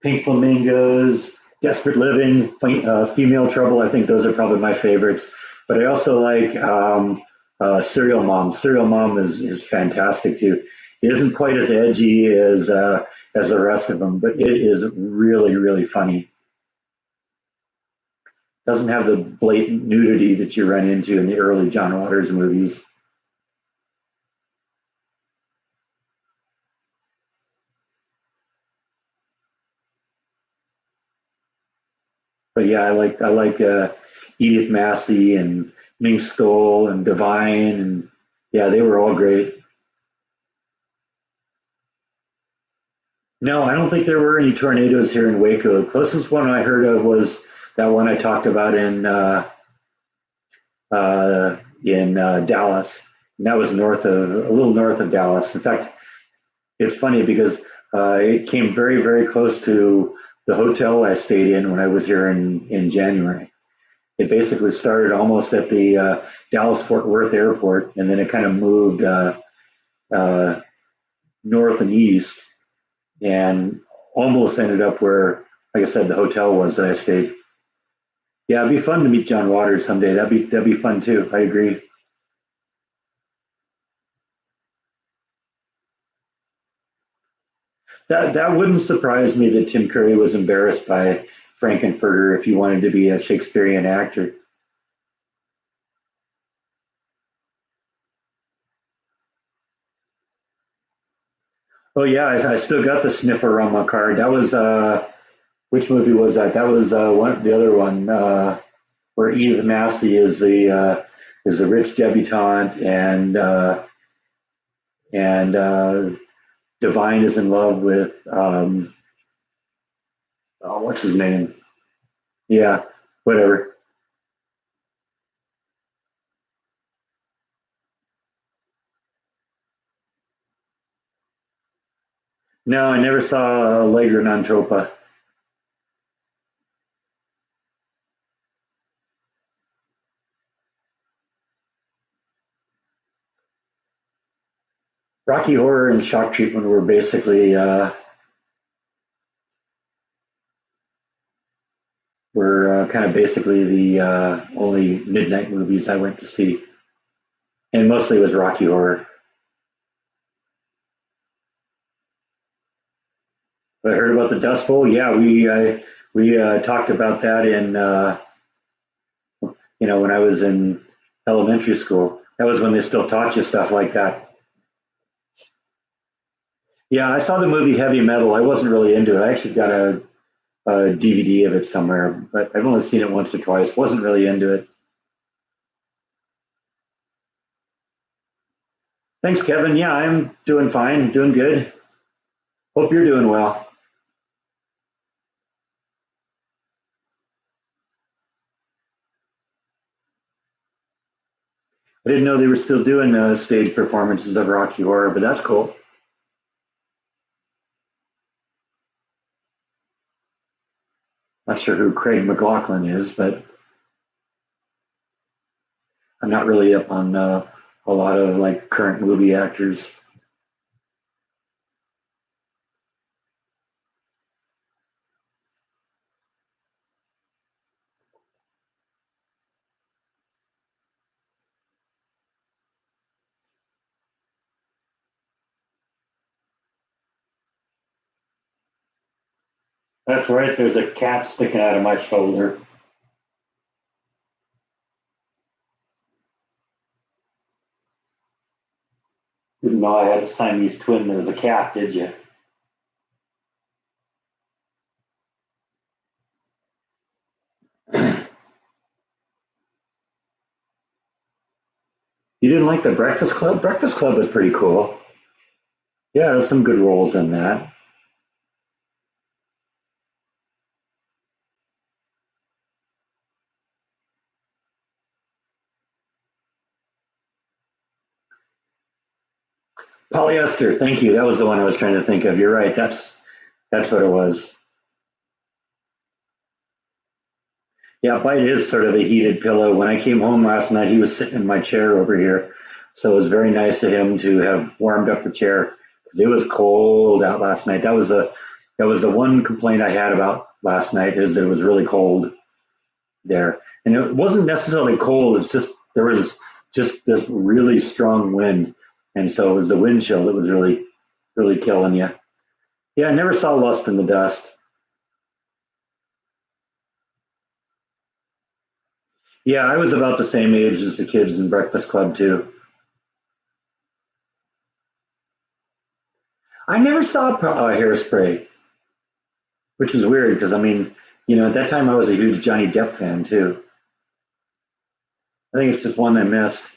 Pink Flamingos, Desperate Living, Female Trouble. I think those are probably my favorites. But I also like Serial Mom. Serial Mom is fantastic too. It isn't quite as edgy as the rest of them, but it is really really funny. Doesn't have the blatant nudity that you run into in the early John Waters movies. But yeah, I like Edith Massey and Ming Stoll and Divine, and yeah, they were all great. No, I don't think there were any tornadoes here in Waco. The closest one I heard of was that one I talked about in Dallas, and that was a little north of Dallas. In fact, it's funny because it came very very close to the hotel I stayed in when I was here in January. It basically started almost at the Dallas Fort Worth airport, and then it kind of moved uh, north and east, and almost ended up where, like I said, the hotel was that I stayed. Yeah, it'd be fun to meet John Waters someday. That'd be fun too. I agree. That wouldn't surprise me that Tim Curry was embarrassed by Frankenfurter if you wanted to be a Shakespearean actor. Oh yeah, I still got the Snifferama card. That was which movie was that? That was one the other one where Edith Massey is a rich debutante and Divine is in love with oh, what's his name? Yeah, whatever. No, I never saw Allegra non Tropa. Rocky Horror and Shock Treatment were kind of basically the only midnight movies I went to see, and mostly it was Rocky Horror. I heard about the Dust Bowl. Yeah, we talked about that in when I was in elementary school. That was when they still taught you stuff like that. Yeah, I saw the movie Heavy Metal. I wasn't really into it. I actually got a DVD of it somewhere, but I've only seen it once or twice. Wasn't really into it. Thanks, Kevin. Yeah, I'm doing fine, doing good. Hope you're doing well. I didn't know they were still doing stage performances of Rocky Horror, but that's cool. Not sure who Craig McLaughlin is, but I'm not really up on a lot of like current movie actors. That's right. There's a cat sticking out of my shoulder. Didn't know I had a Siamese twin that was a cat, did you? You didn't like the Breakfast Club? Breakfast Club was pretty cool. Yeah, there's some good roles in that. Polyester, thank you. That was the one I was trying to think of. You're right. That's what it was. Yeah, Bite is sort of a heated pillow. When I came home last night, he was sitting in my chair over here, so it was very nice of him to have warmed up the chair because it was cold out last night. That was the one complaint I had about last night is that it was really cold there, and it wasn't necessarily cold. It's just there was just this really strong wind, and so it was the wind chill that was really killing you. Yeah, I never saw Lust in the Dust. Yeah, I was about the same age as the kids in Breakfast Club too. I never saw Hairspray, which is weird because I mean, at that time I was a huge Johnny Depp fan too. I think it's just one I missed.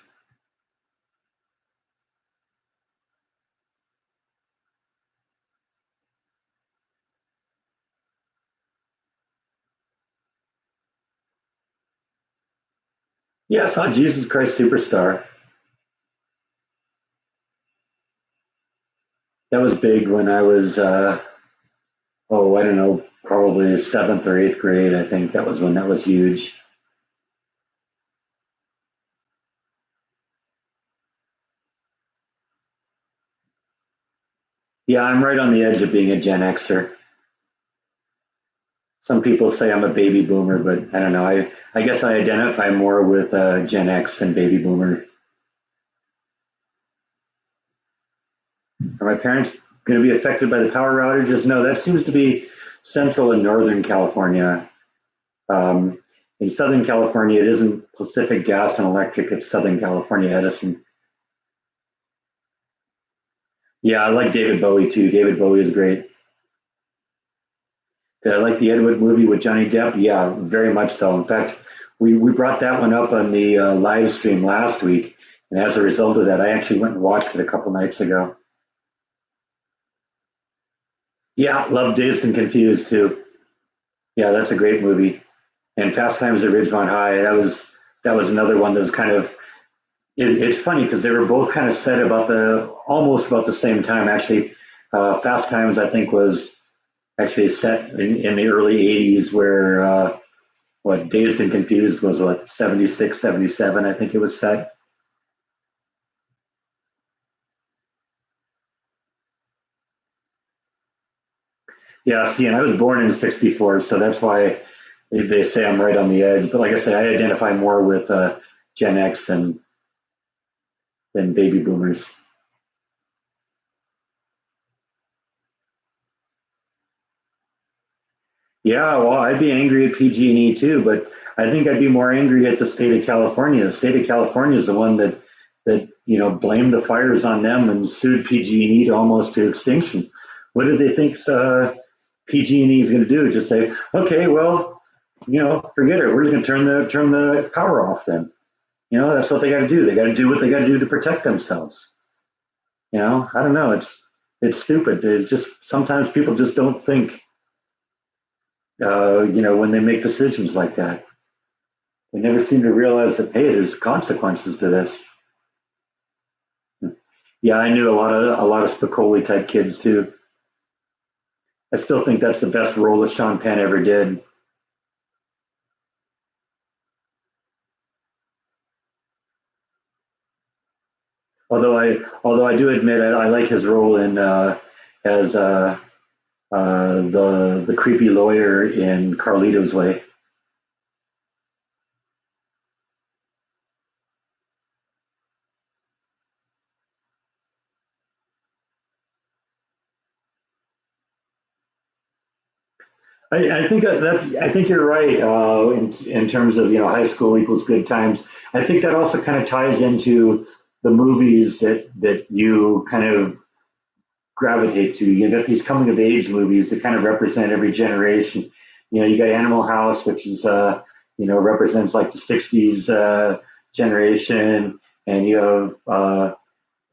Yeah, I saw Jesus Christ Superstar. That was big when I was, oh, I don't know, probably seventh or eighth grade. I think that was when that was huge. Yeah, I'm right on the edge of being a Gen Xer. Some people say I'm a baby boomer, but I don't know. I guess I identify more with Gen X and baby boomer. Are my parents going to be affected by the power outages? No, that seems to be Central and Northern California. Um, in Southern California, it isn't Pacific Gas and Electric, it's Southern California Edison. Yeah, I like David Bowie too. David Bowie is great. Did I like the Ed Wood movie with Johnny Depp? Yeah, very much so. In fact, we brought that one up on the live stream last week. And as a result of that, I actually went and watched it a couple nights ago. Yeah, love Dazed and Confused too. Yeah, that's a great movie. And Fast Times at Ridgemont High, that was another one that was kind of it's funny because they were both kind of set about the almost about the same time. Actually, Fast Times I think was actually set in the early '80s, where what Dazed and Confused was what 76, 77. I think it was set. Yeah, see, and I was born in '64, so that's why they say I'm right on the edge. But like I say, I identify more with Gen X and than baby boomers. Yeah, well, I'd be angry at PG&E too, but I think I'd be more angry at the state of California. The state of California is the one that blamed the fires on them and sued PG&E to almost to extinction. What do they think PG&E is going to do? Just say, okay, well, forget it. We're just going to turn the power off then. That's what they got to do. They got to do what they got to do to protect themselves. I don't know. It's stupid. It just sometimes people just don't think. When they make decisions like that, they never seem to realize that hey, there's consequences to this. Yeah, I knew a lot of Spicoli type kids too. I still think that's the best role that Sean Penn ever did. Although I do admit I like his role in as the creepy lawyer in Carlito's Way. I think you're right in terms of high school equals good times. I think that also kind of ties into the movies that you kind of gravitate to. You got these coming of age movies that kind of represent every generation. You got Animal House, which is represents like the '60s generation, and you have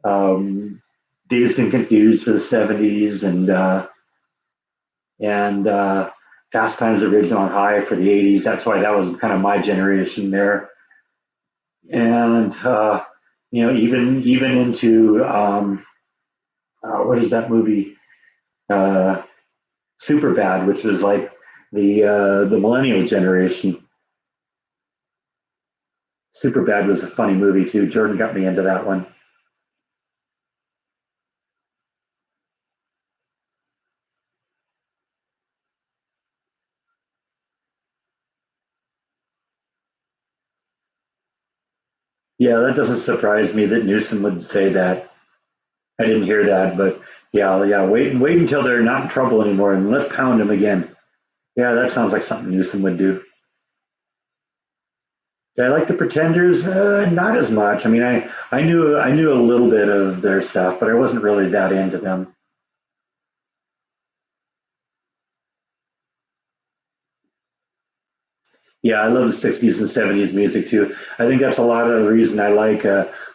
um, Dazed and Confused for the '70s, and Fast Times at Ridgemont High for the '80s. That's why that was kind of my generation there, and even into what is that movie? Uh, Super Bad, which was like the millennial generation. Super Bad was a funny movie too. Jordan got me into that one. Yeah, that doesn't surprise me that Newsom would say that. I didn't hear that, but yeah, yeah. Wait until they're not in trouble anymore, and let's pound them again. Yeah, that sounds like something Newsom would do. Did I like the Pretenders? Not as much. I mean, I knew a little bit of their stuff, but I wasn't really that into them. Yeah, I love the '60s and '70s music too. I think that's a lot of the reason I like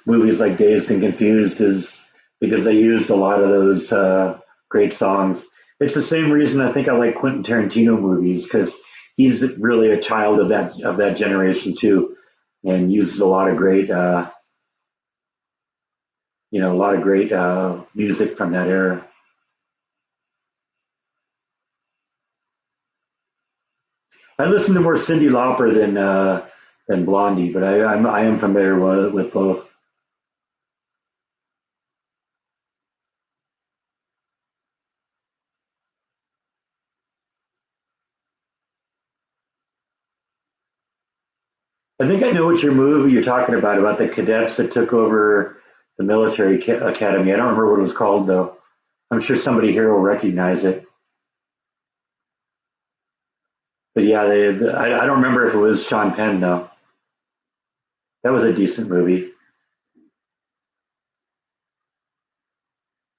movies like Dazed and Confused is because they used a lot of those great songs. It's the same reason I think I like Quentin Tarantino movies because he's really a child of that generation too, and uses a lot of great music from that era. I listen to more Cyndi Lauper than Blondie, but I am familiar with both. I think I know what your movie you're talking about the cadets that took over the military academy. I don't remember what it was called though. I'm sure somebody here will recognize it. But yeah, I don't remember if it was Sean Penn though. That was a decent movie.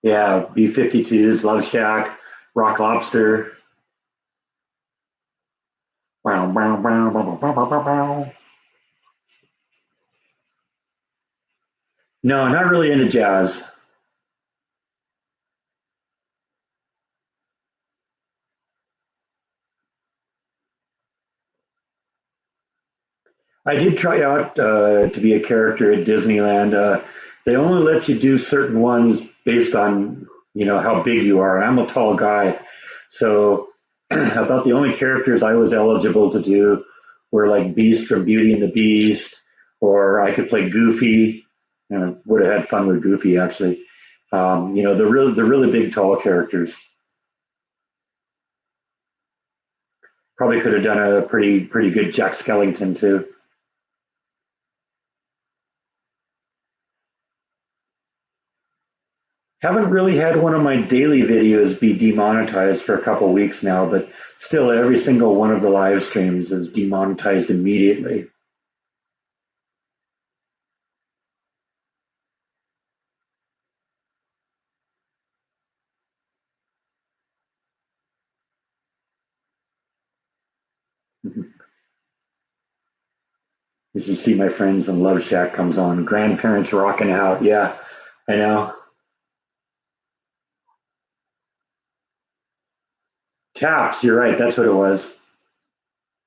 Yeah, B-52s, Love Shack, Rock Lobster. No, not really into jazz. I did try out to be a character at Disneyland. They only let you do certain ones based on how big you are. I'm a tall guy, so about the only characters I was eligible to do were like Beast from Beauty and the Beast, or I could play Goofy. Would have had fun with Goofy actually. The really big tall characters. Probably could have done a pretty good Jack Skellington too. Haven't really had one of my daily videos be demonetized for a couple of weeks now, but still every single one of the live streams is demonetized immediately. You should see my friends when Love Shack comes on. Grandparents rocking out. Yeah, I know. Taps, you're right. That's what it was.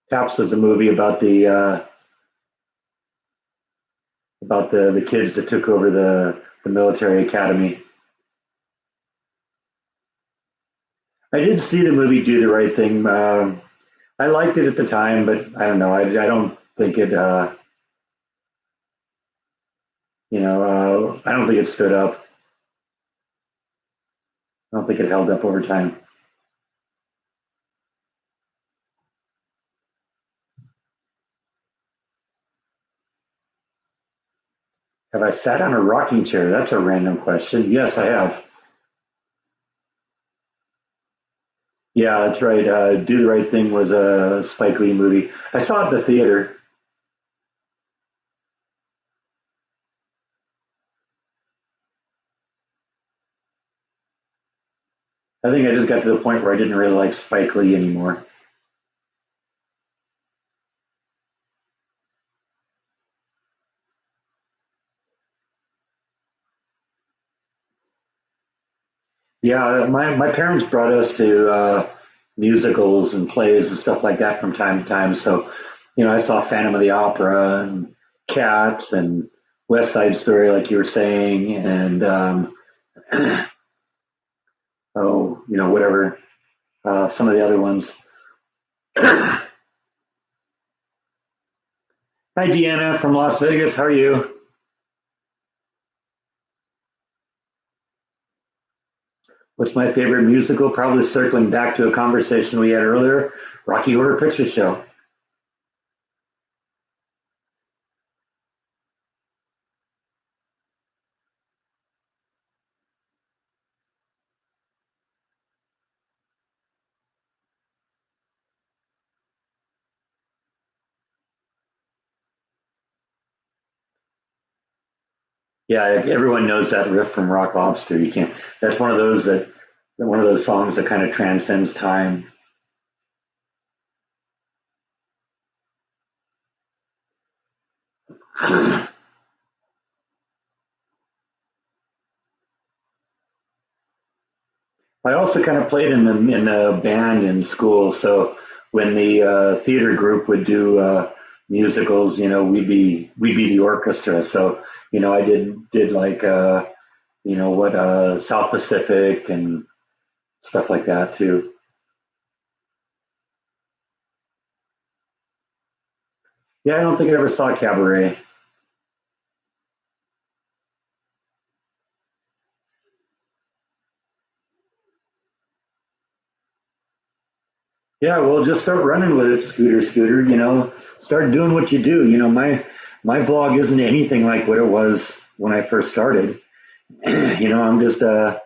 Taps was a movie about the kids that took over the military academy. I did see the movie Do the Right Thing. I liked it at the time, but I don't know. I don't think it. I don't think it stood up. I don't think it held up over time. Have I sat on a rocking chair? That's a random question. Yes, I have. Yeah, that's right. Do the Right Thing was a Spike Lee movie. I saw it at the theater. I think I just got to the point where I didn't really like Spike Lee anymore. Yeah, my parents brought us to musicals and plays and stuff like that from time to time. So, I saw Phantom of the Opera and Cats and West Side Story, like you were saying, and whatever, some of the other ones. Hi, Deanna from Las Vegas. How are you? What's my favorite musical? Probably circling back to a conversation we had earlier, Rocky Horror Picture Show. Yeah, everyone knows that riff from Rock Lobster. You can't. That's one of those songs that kind of transcends time. I also kind of played in a band in school, so when the theater group would do musicals, we'd be the orchestra. So I did like what South Pacific and stuff like that too. Yeah, I don't think I ever saw Cabaret. Yeah, well, just start running with it, Scooter. Scooter, start doing what you do. My vlog isn't anything like what it was when I first started. I'm just kind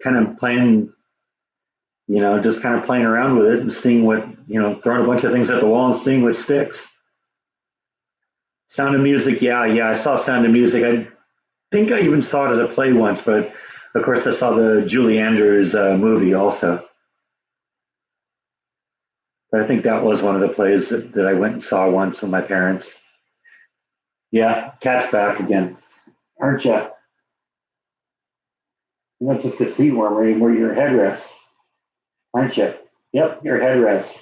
of playing, just kind of playing around with it and seeing what, throwing a bunch of things at the wall and seeing what sticks. Sound of Music, yeah, yeah, I saw Sound of Music. I think I even saw it as a play once, but of course I saw the Julie Andrews movie also. But I think that was one of the plays that I went and saw once with my parents. Yeah, cat's back again, aren't you? You're not just a seat warmer anymore, you're a headrest, aren't you? Yep, your headrest.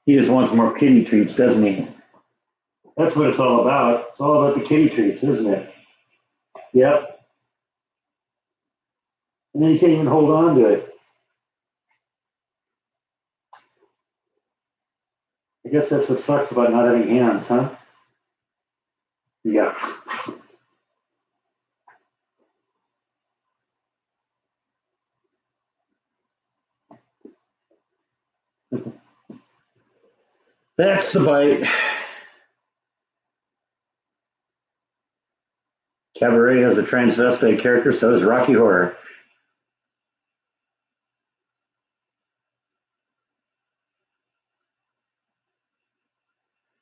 He just wants more kitty treats, doesn't he? That's what it's all about. It's all about the kitty treats, isn't it? Yep. And then you can't even hold on to it. I guess that's what sucks about not having hands, huh? Yeah. That's the bite. Cabaret has a transvestite character, so does Rocky Horror.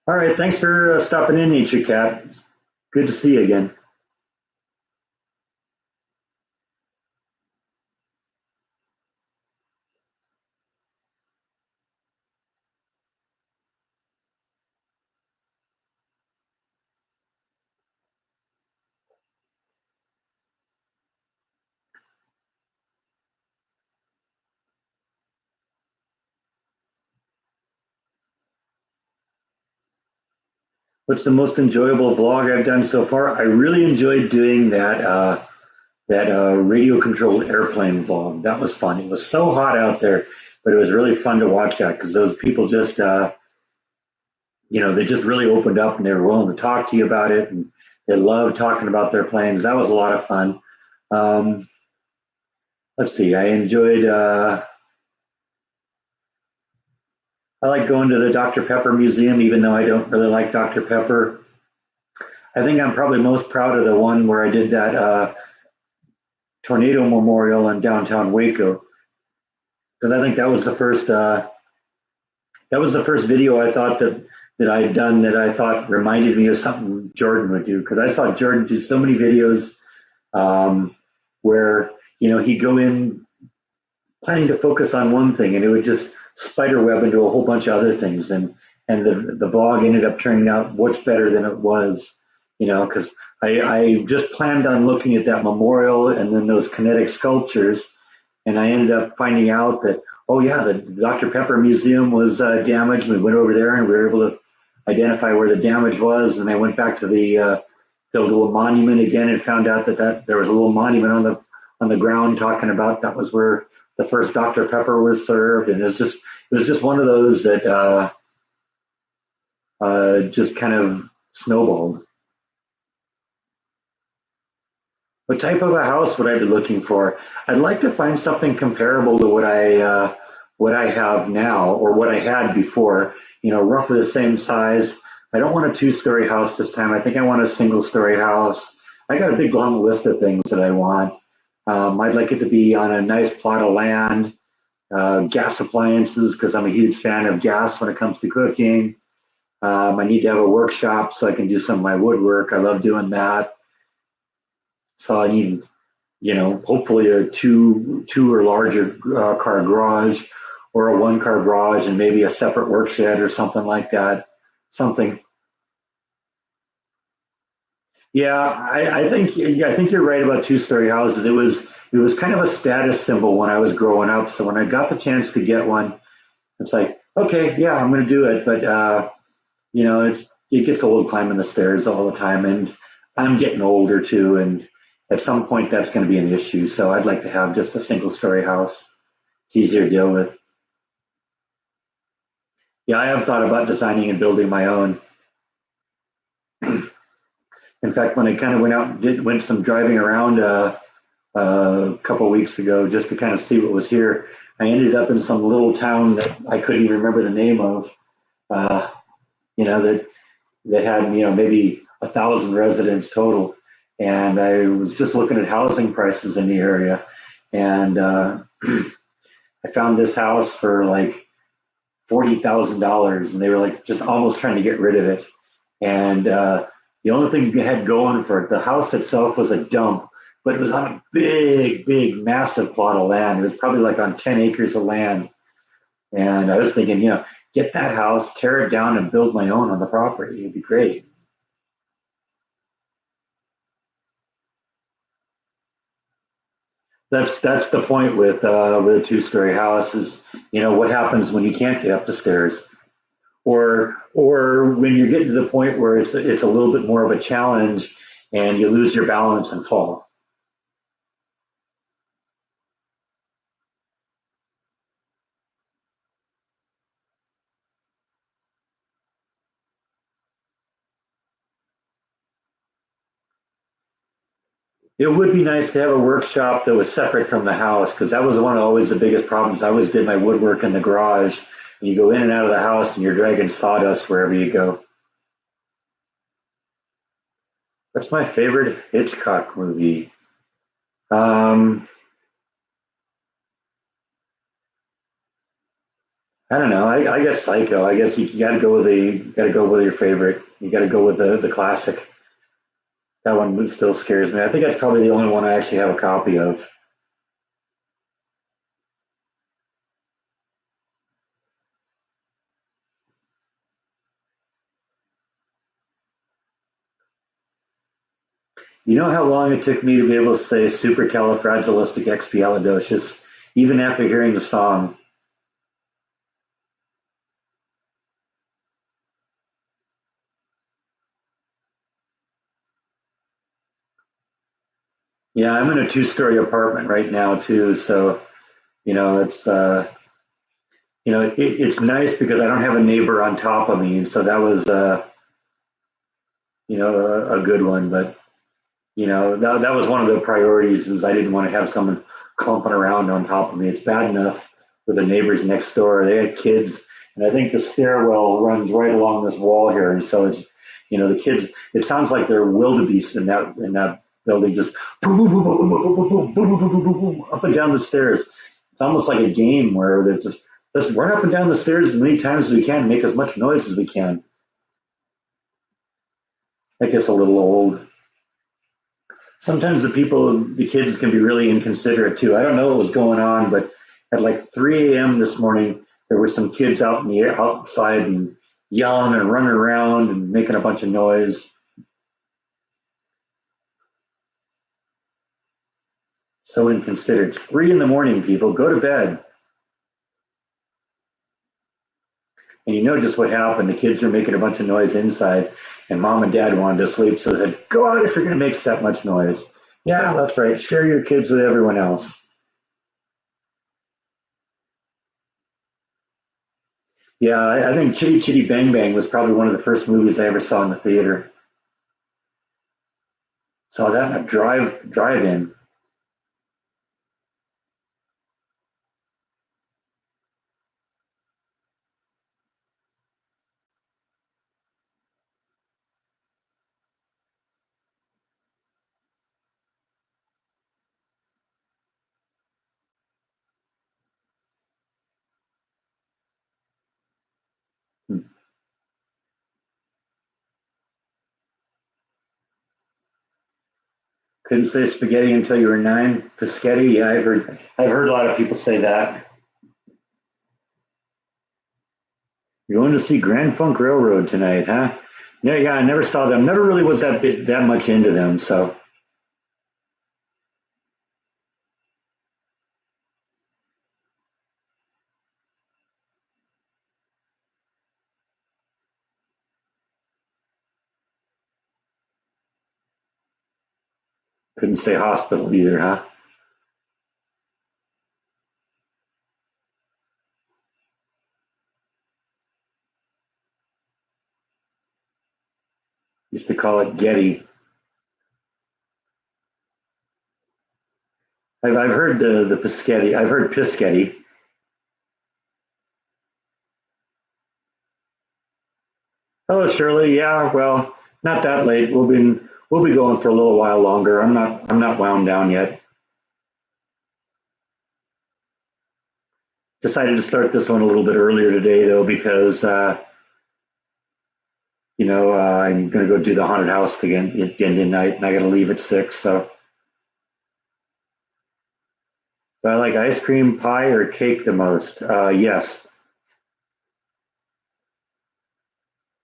All right, thanks for stopping in, Nature Cat. Good to see you again. What's the most enjoyable vlog I've done so far? I really enjoyed doing that radio controlled airplane vlog. That was fun. It was so hot out there, but it was really fun to watch that because those people just they just really opened up and they were willing to talk to you about it, and they loved talking about their planes. That was a lot of fun. Um, let's see. I like going to the Dr. Pepper Museum, even though I don't really like Dr. Pepper. I think I'm probably most proud of the one where I did that tornado memorial in downtown Waco, because I think that was the first video I thought that I had done that I thought reminded me of something Jordan would do. Because I saw Jordan do so many videos where he'd go in planning to focus on one thing, and it would just spider web into a whole bunch of other things, and the vlog ended up turning out much better than it was, because I just planned on looking at that memorial and then those kinetic sculptures, and I ended up finding out that, oh yeah, the Dr. Pepper Museum was damaged. We went over there and we were able to identify where the damage was, and I went back to the little monument again and found out that there was a little monument on the ground talking about that was where the first Dr. Pepper was served, and it was just one of those that just kind of snowballed. What type of a house would I be looking for? I'd like to find something comparable to what I have now or what I had before. Roughly the same size. I don't want a two-story house this time. I think I want a single-story house. I got a big long list of things that I want. I'd like it to be on a nice plot of land, gas appliances because I'm a huge fan of gas when it comes to cooking. I need to have a workshop so I can do some of my woodwork. I love doing that. So I need, hopefully a two or larger car garage, or a one car garage and maybe a separate work shed or something like that. Something. Yeah, I think you're right about two-story houses. It was kind of a status symbol when I was growing up. So when I got the chance to get one, it's like, okay, yeah, I'm going to do it. But it gets old climbing the stairs all the time, and I'm getting older too. And at some point, that's going to be an issue. So I'd like to have just a single-story house. It's easier to deal with. Yeah, I have thought about designing and building my own. In fact, when I kind of went out and went some driving around a couple of weeks ago just to kind of see what was here, I ended up in some little town that I couldn't even remember the name of. That had maybe 1,000 residents total, and I was just looking at housing prices in the area, and I found this house for like $40,000, and they were like just almost trying to get rid of it. And the only thing you had going for it, the house itself was a dump, but it was on a big, big, massive plot of land. It was probably like on 10 acres of land. And I was thinking, get that house, tear it down, and build my own on the property. It'd be great. That's the point with a two-story house is, what happens when you can't get up the stairs, or when you're getting to the point where it's a little bit more of a challenge, and you lose your balance and fall. It would be nice to have a workshop that was separate from the house because that was one of always the biggest problems. I always did my woodwork in the garage, and you go in and out of the house, and you're dragging sawdust wherever you go. What's my favorite Hitchcock movie? Um, I don't know. I guess Psycho. I guess you got to go with your favorite. You got to go with the classic. That one still scares me. I think that's probably the only one I actually have a copy of. You know how long it took me to be able to say supercalifragilisticexpialidocious, even after hearing the song? Yeah, I'm in a two-story apartment right now too, so it's it's nice because I don't have a neighbor on top of me, and so that was a good one. But that was one of the priorities is I didn't want to have someone clumping around on top of me. It's bad enough with the neighbors next door. They had kids, and I think the stairwell runs right along this wall here, and so it's the kids. It sounds like they're wildebeests in that building, just boom, boom, boom, boom, boom, boom, boom, boom, boom, boom, boom, boom, up and down the stairs. It's almost like a game where they're just let's run up and down the stairs as many times as we can, make as much noise as we can. That gets a little old. Sometimes the kids can be really inconsiderate too. I don't know what was going on, but at like 3 a.m. this morning, there were some kids out in the air, outside and yelling and running around and making a bunch of noise. So inconsiderate. It's 3 in the morning, people. Go to bed. And you know just what happened. The kids are making a bunch of noise inside, and mom and dad wanted to sleep, so they said, go out if you're going to make that much noise. Yeah, that's right. Share your kids with everyone else. Yeah, I think Chitty Chitty Bang Bang was probably one of the first movies I ever saw in the theater. Saw that in a drive-in. Couldn't say spaghetti until you were nine. Pischetti, yeah, I've heard a lot of people say that. You're going to see Grand Funk Railroad tonight, huh? Yeah, yeah, I never saw them. Never really was that much into them, so couldn't say hospital either, huh? Used to call it Getty. I've heard the Pischetti. I've heard Pischetti. Hello, Shirley. Yeah, well, not that late. we'll be going for a little while longer. I'm not wound down yet. Decided to start this one a little bit earlier today though because I'm gonna go do the haunted house again tonight, and I got to leave at 6. So I like ice cream, pie, or cake the most. Yes,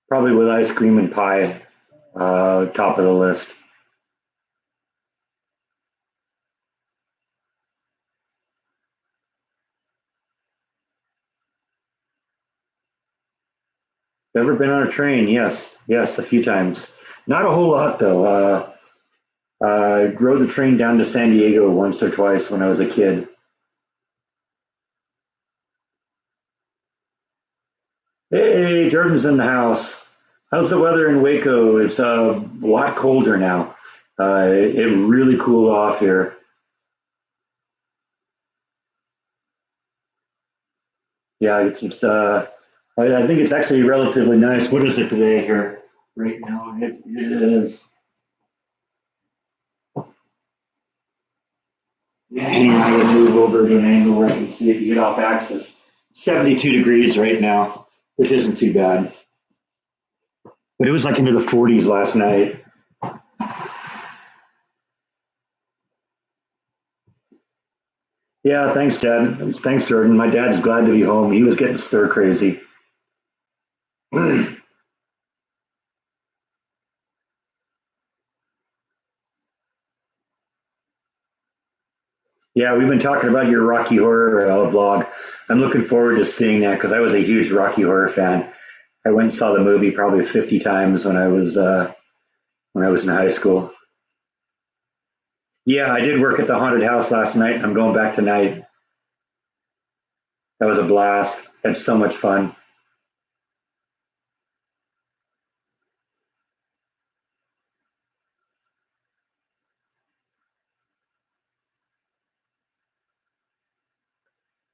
probably with ice cream and pie, top of the list. Ever been on a train? Yes, yes, a few times. Not a whole lot though. I rode the train down to San Diego once or twice when I was a kid. Hey, Jordan's in the house. How's the weather in Waco? It's a lot colder now. It really cooled off here. Yeah, I think it's actually relatively nice. What is it today here? Right now, it is. Yeah, hang on, I gotta move over to an angle where I can see it. You get off axis. 72 degrees right now, which isn't too bad. But it was like into the 40s last night. Yeah, thanks, Dad. Thanks, Jordan. My dad's glad to be home. He was getting stir crazy. Yeah, we've been talking about your Rocky Horror vlog. I'm looking forward to seeing that because I was a huge Rocky Horror fan. I went and saw the movie probably 50 times when I was in high school. Yeah, I did work at the haunted house last night. I'm going back tonight. That was a blast. Had so much fun.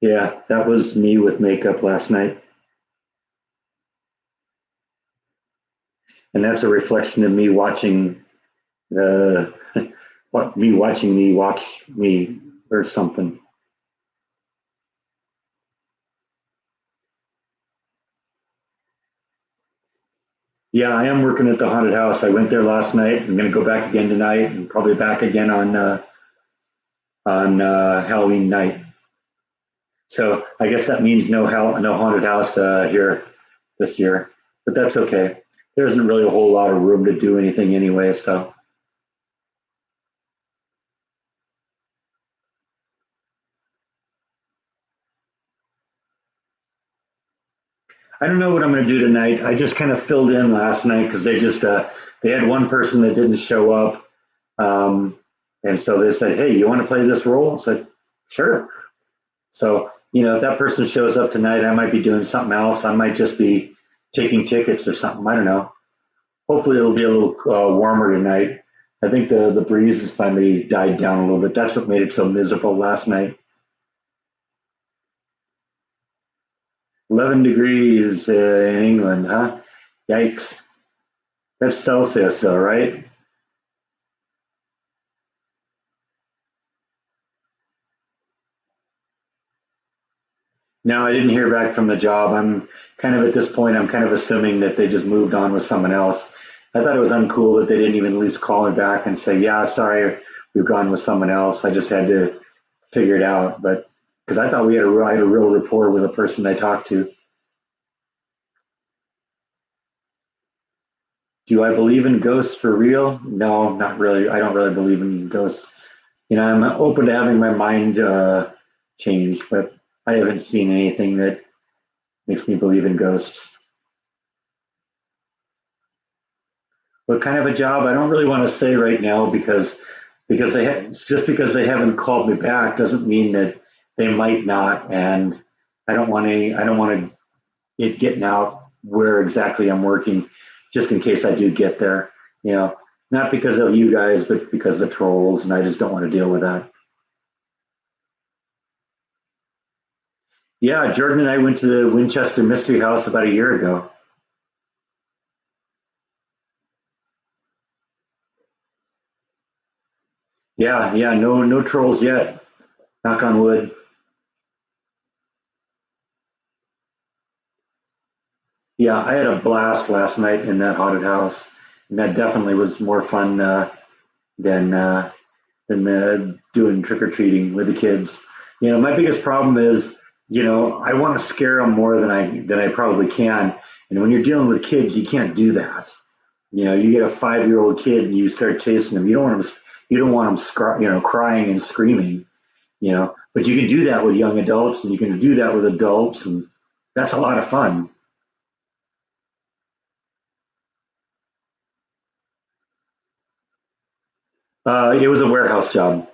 Yeah, that was me with makeup last night, and that's a reflection of me watching the what me watching me watch me or something. Yeah, I am working at the haunted house. I went there last night. I'm going to go back again tonight, and probably back again on Halloween night. So I guess that means no haunted house here this year, but that's okay. There isn't really a whole lot of room to do anything anyway. So I don't know what I'm going to do tonight. I just kind of filled in last night because they had one person that didn't show up, um, and so they said, "Hey, you want to play this role?" I said, "Sure." So if that person shows up tonight, I might be doing something else. I might just be taking tickets or something. I don't know. Hopefully, it'll be a little warmer tonight. I think the breeze has finally died down a little bit. That's what made it so miserable last night. 11 degrees in England, huh? Yikes. That's Celsius, though, right? No, I didn't hear back from the job. I'm kind of at this point, I'm kind of assuming that they just moved on with someone else. I thought it was uncool that they didn't even at least call me back and say, yeah, sorry, we've gone with someone else. I just had to figure it out. But because I thought I had a real rapport with the person I talked to. Do I believe in ghosts for real? No, not really. I don't really believe in ghosts. I'm open to having my mind changed, but I haven't seen anything that makes me believe in ghosts. What kind of a job? I don't really want to say right now because just because they haven't called me back doesn't mean that they might not, and I don't want it getting out where exactly I'm working, just in case I do get there. You know, not because of you guys, but because of trolls, and I just don't want to deal with that. Yeah, Jordan and I went to the Winchester Mystery House about a year ago. Yeah, yeah, no trolls yet. Knock on wood. Yeah, I had a blast last night in that haunted house, and that definitely was more fun than doing trick or treating with the kids. My biggest problem is, I want to scare them more than I probably can, and when you're dealing with kids, you can't do that. You get a 5-year old kid and you start chasing them. You don't want them crying and screaming. But you can do that with young adults, and you can do that with adults, and that's a lot of fun. It was a warehouse job.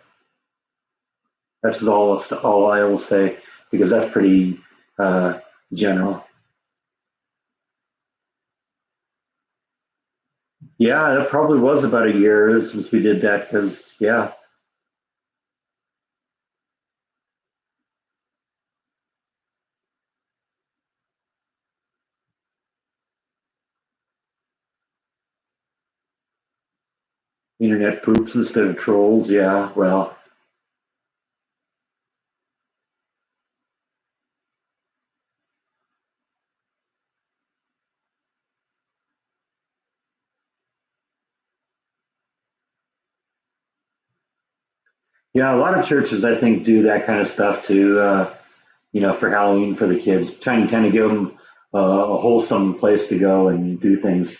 That's all I will say because that's pretty general. Yeah, that probably was about a year since we did that because, yeah, internet poops instead of trolls. Yeah, well, yeah, a lot of churches I think do that kind of stuff too. For Halloween for the kids, trying to kind of give them a wholesome place to go and do things.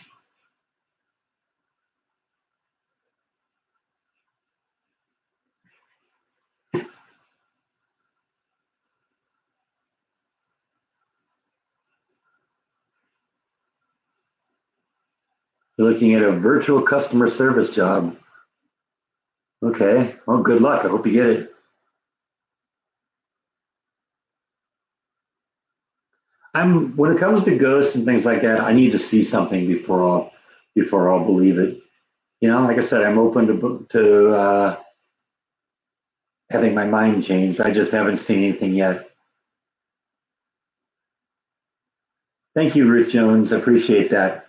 You're looking at a virtual customer service job. Okay, well, good luck. I hope you get it. When it comes to ghosts and things like that, I need to see something before I'll believe it. Like I said, I'm open to having my mind changed. I just haven't seen anything yet. Thank you, Ruth Jones. I appreciate that.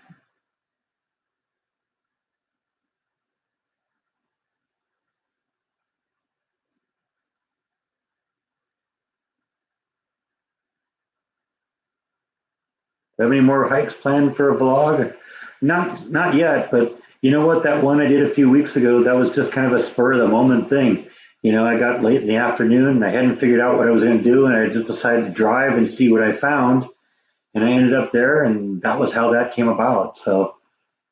Have any more hikes planned for a vlog? Not yet, but you know what? That one I did a few weeks ago, that was just kind of a spur of the moment thing. I got late in the afternoon and I hadn't figured out what I was going to do, and I just decided to drive and see what I found, and I ended up there, and that was how that came about. So,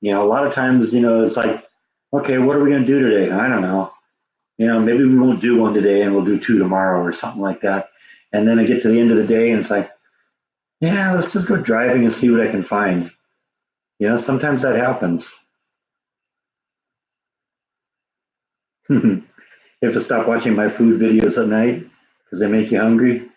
a lot of times, it's like, okay, what are we going to do today? I don't know. Maybe we won't do one today and we'll do two tomorrow or something like that. And then I get to the end of the day and it's like, yeah, let's just go driving and see what I can find. Sometimes that happens. You have to stop watching my food videos at night because they make you hungry.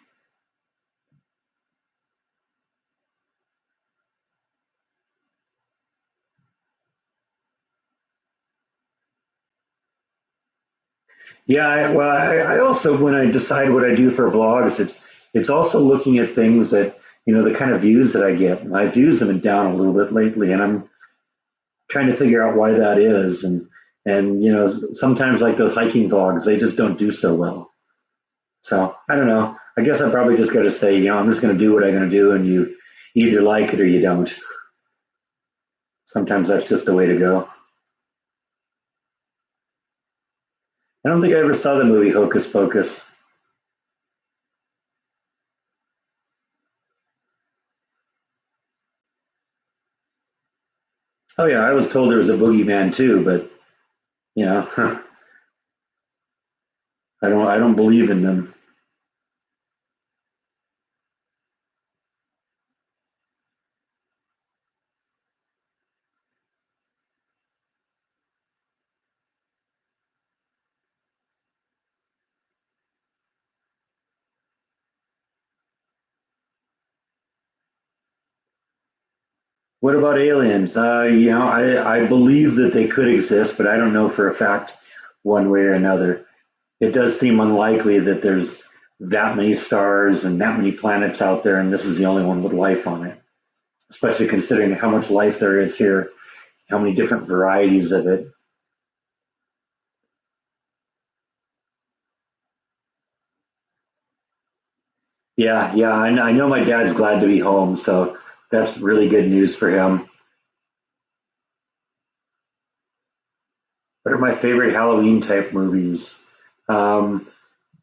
Yeah, I also, when I decide what I do for vlogs, it's also looking at things that, the kind of views that I get. My views have been down a little bit lately, and I'm trying to figure out why that is. And sometimes like those hiking vlogs, they just don't do so well. So I don't know. I guess I probably just got to say, I'm just going to do what I'm going to do, and you either like it or you don't. Sometimes that's just the way to go. I don't think I ever saw the movie Hocus Pocus. Oh yeah, I was told there was a boogeyman too, but you know, I don't believe in them. What about aliens? I believe that they could exist, but I don't know for a fact one way or another. It does seem unlikely that there's that many stars and that many planets out there, and this is the only one with life on it. Especially considering how much life there is here, how many different varieties of it. Yeah, yeah. I know my dad's glad to be home, so that's really good news for him. What are my favorite Halloween type movies? Um,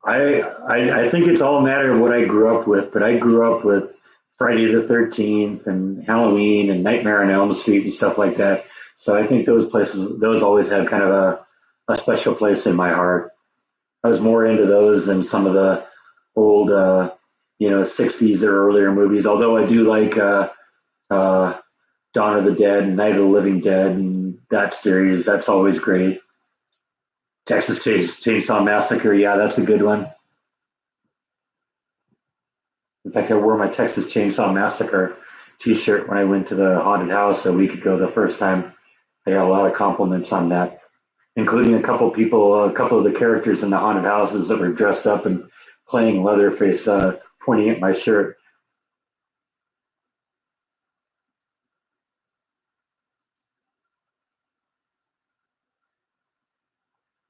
I think it's all a matter of what I grew up with, but I grew up with Friday the 13th and Halloween and Nightmare on Elm Street and stuff like that. So I think those always had kind of a special place in my heart. I was more into those than some of the old, 60s or earlier movies, although I do like uh, Dawn of the Dead and Night of the Living Dead and that series. That's always great. Chainsaw Massacre, yeah, that's a good one. In fact, I wore my Texas Chainsaw Massacre T-shirt when I went to the haunted house a week ago. The first time, I got a lot of compliments on that, including a couple of the characters in the haunted houses that were dressed up and playing Leatherface, pointing at my shirt.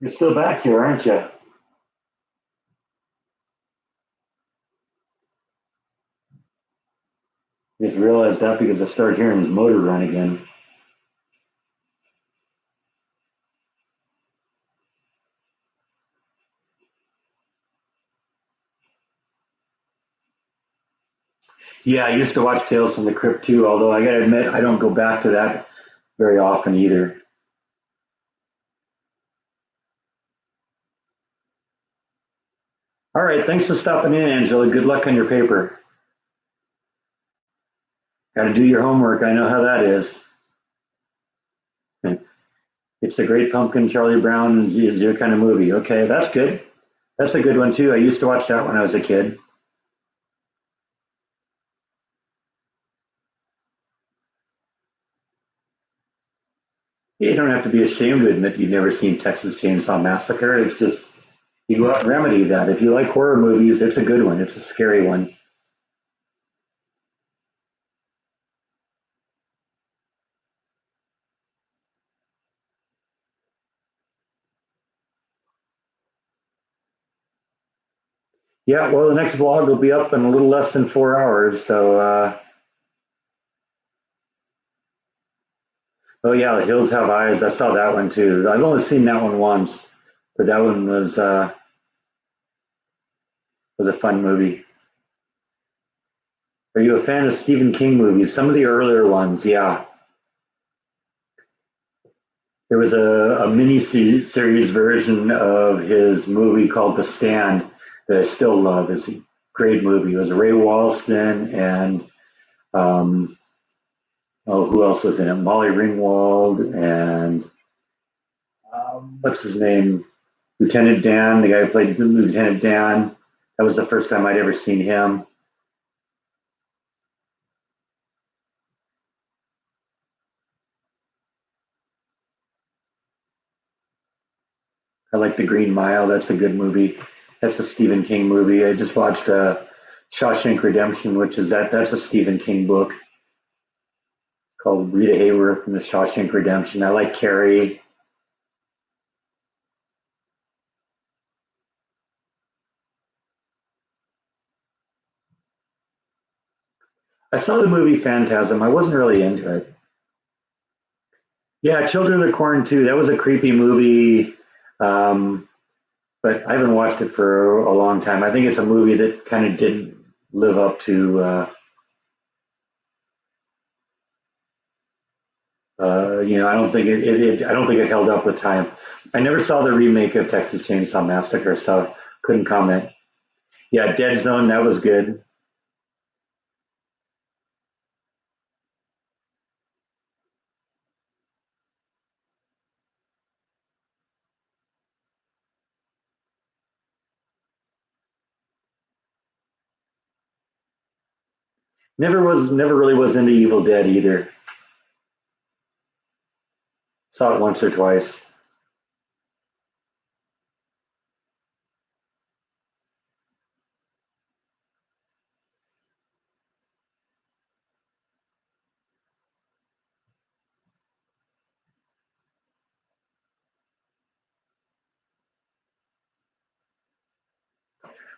You're still back here, aren't you? I just realized that because I started hearing his motor run again. Yeah, I used to watch Tales from the Crypt too, although I gotta admit I don't go back to that very often either. All right, thanks for stopping in, Angela. Good luck on your paper. Got to do your homework. I know how that is. It's the Great Pumpkin. Charlie Brown is your kind of movie. Okay, that's good. That's a good one too. I used to watch that when I was a kid. You don't have to be ashamed to admit you've never seen Texas Chainsaw Massacre. It's just you go out and remedy that. If you like horror movies, it's a good one. It's a scary one. Yeah, well, the next vlog will be up in a little less than 4 hours. So, oh yeah, The Hills Have Eyes. I saw that one too. I've only seen that one once, but that one was a fun movie. Are you a fan of Stephen King movies? Some of the earlier ones, yeah. There was a mini series version of his movie called The Stand that I still love. It's a great movie. It was Ray Walston and um, oh, who else was in it? Molly Ringwald and what's his name? Lieutenant Dan, the guy who played Lieutenant Dan. That was the first time I'd ever seen him. I like The Green Mile. That's a good movie. That's a Stephen King movie. I just watched Shawshank Redemption, which is that's a Stephen King book called Rita Hayworth and the Shawshank Redemption. I like Carrie. I saw the movie Phantasm. I wasn't really into it. Yeah, Children of the Corn too. That was a creepy movie, um, but I haven't watched it for a long time. I think it's a movie that kind of didn't live up to. I don't think I don't think it held up with time. I never saw the remake of Texas Chainsaw Massacre, so couldn't comment. Yeah, Dead Zone. That was good. Never really was into Evil Dead either. Saw it once or twice.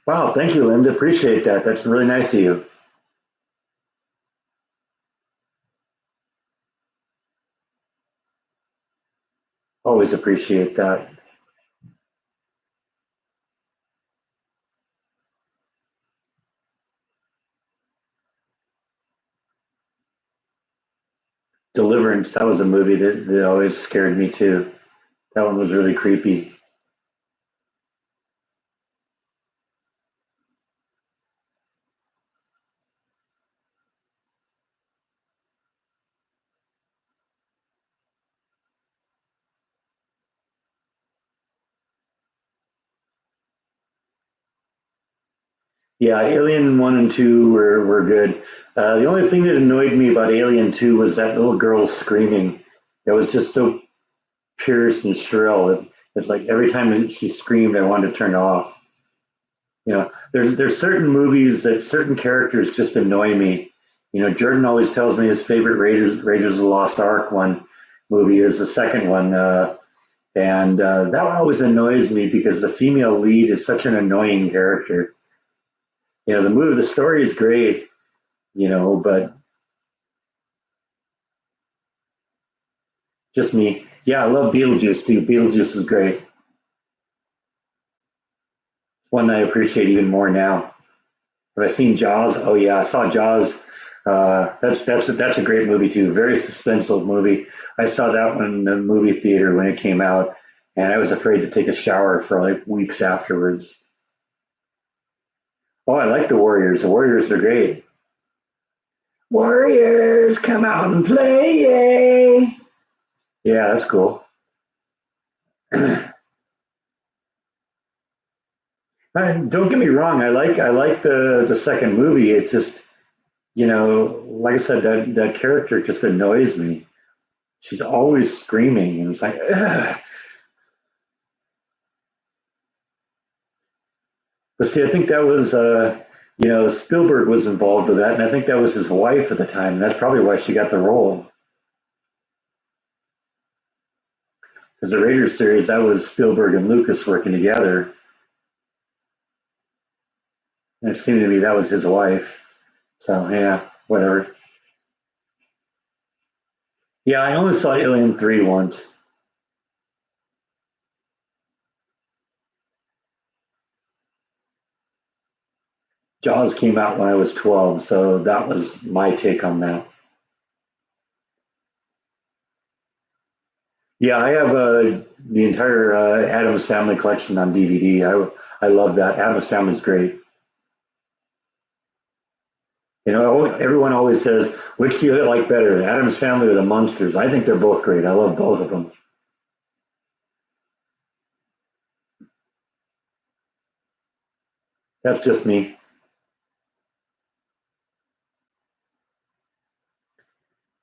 Wow, thank you, Linda. Appreciate that. That's really nice of you. Always appreciate that. Deliverance, that was a movie that always scared me too. That one was really creepy. Yeah, Alien 1 and 2 were good. The only thing that annoyed me about Alien 2 was that little girl screaming. It was just so pierced and shrill. It's like every time she screamed, I wanted to turn it off. There's certain movies that certain characters just annoy me. Jordan always tells me his favorite Raiders of the Lost Ark one movie is the second one, and that one always annoys me because the female lead is such an annoying character. The story is great, but just me. Yeah, I love Beetlejuice too. Beetlejuice is great. It's one I appreciate even more now. Have I seen Jaws? Oh yeah, I saw Jaws. That's a great movie too. Very suspenseful movie. I saw that one in the movie theater when it came out, and I was afraid to take a shower for like weeks afterwards. Oh, I like the Warriors. The Warriors are great. Warriors, come out and play! Yay! Yeah, that's cool. Don't get me wrong. I like the second movie. It just like I said, that character just annoys me. She's always screaming, and it's like, ugh. But see, I think that was, Spielberg was involved with that, and I think that was his wife at the time. And that's probably why she got the role. Because the Raiders series, that was Spielberg and Lucas working together, and it seemed to me that was his wife. So yeah, whatever. Yeah, I only saw Alien 3 once. Jaws came out when I was 12, so that was my take on that. Yeah, I have the entire Adams Family collection on DVD. I love that. Adams Family is great. Everyone always says, which do you like better, the Adams Family or the Munsters? I think they're both great. I love both of them. That's just me.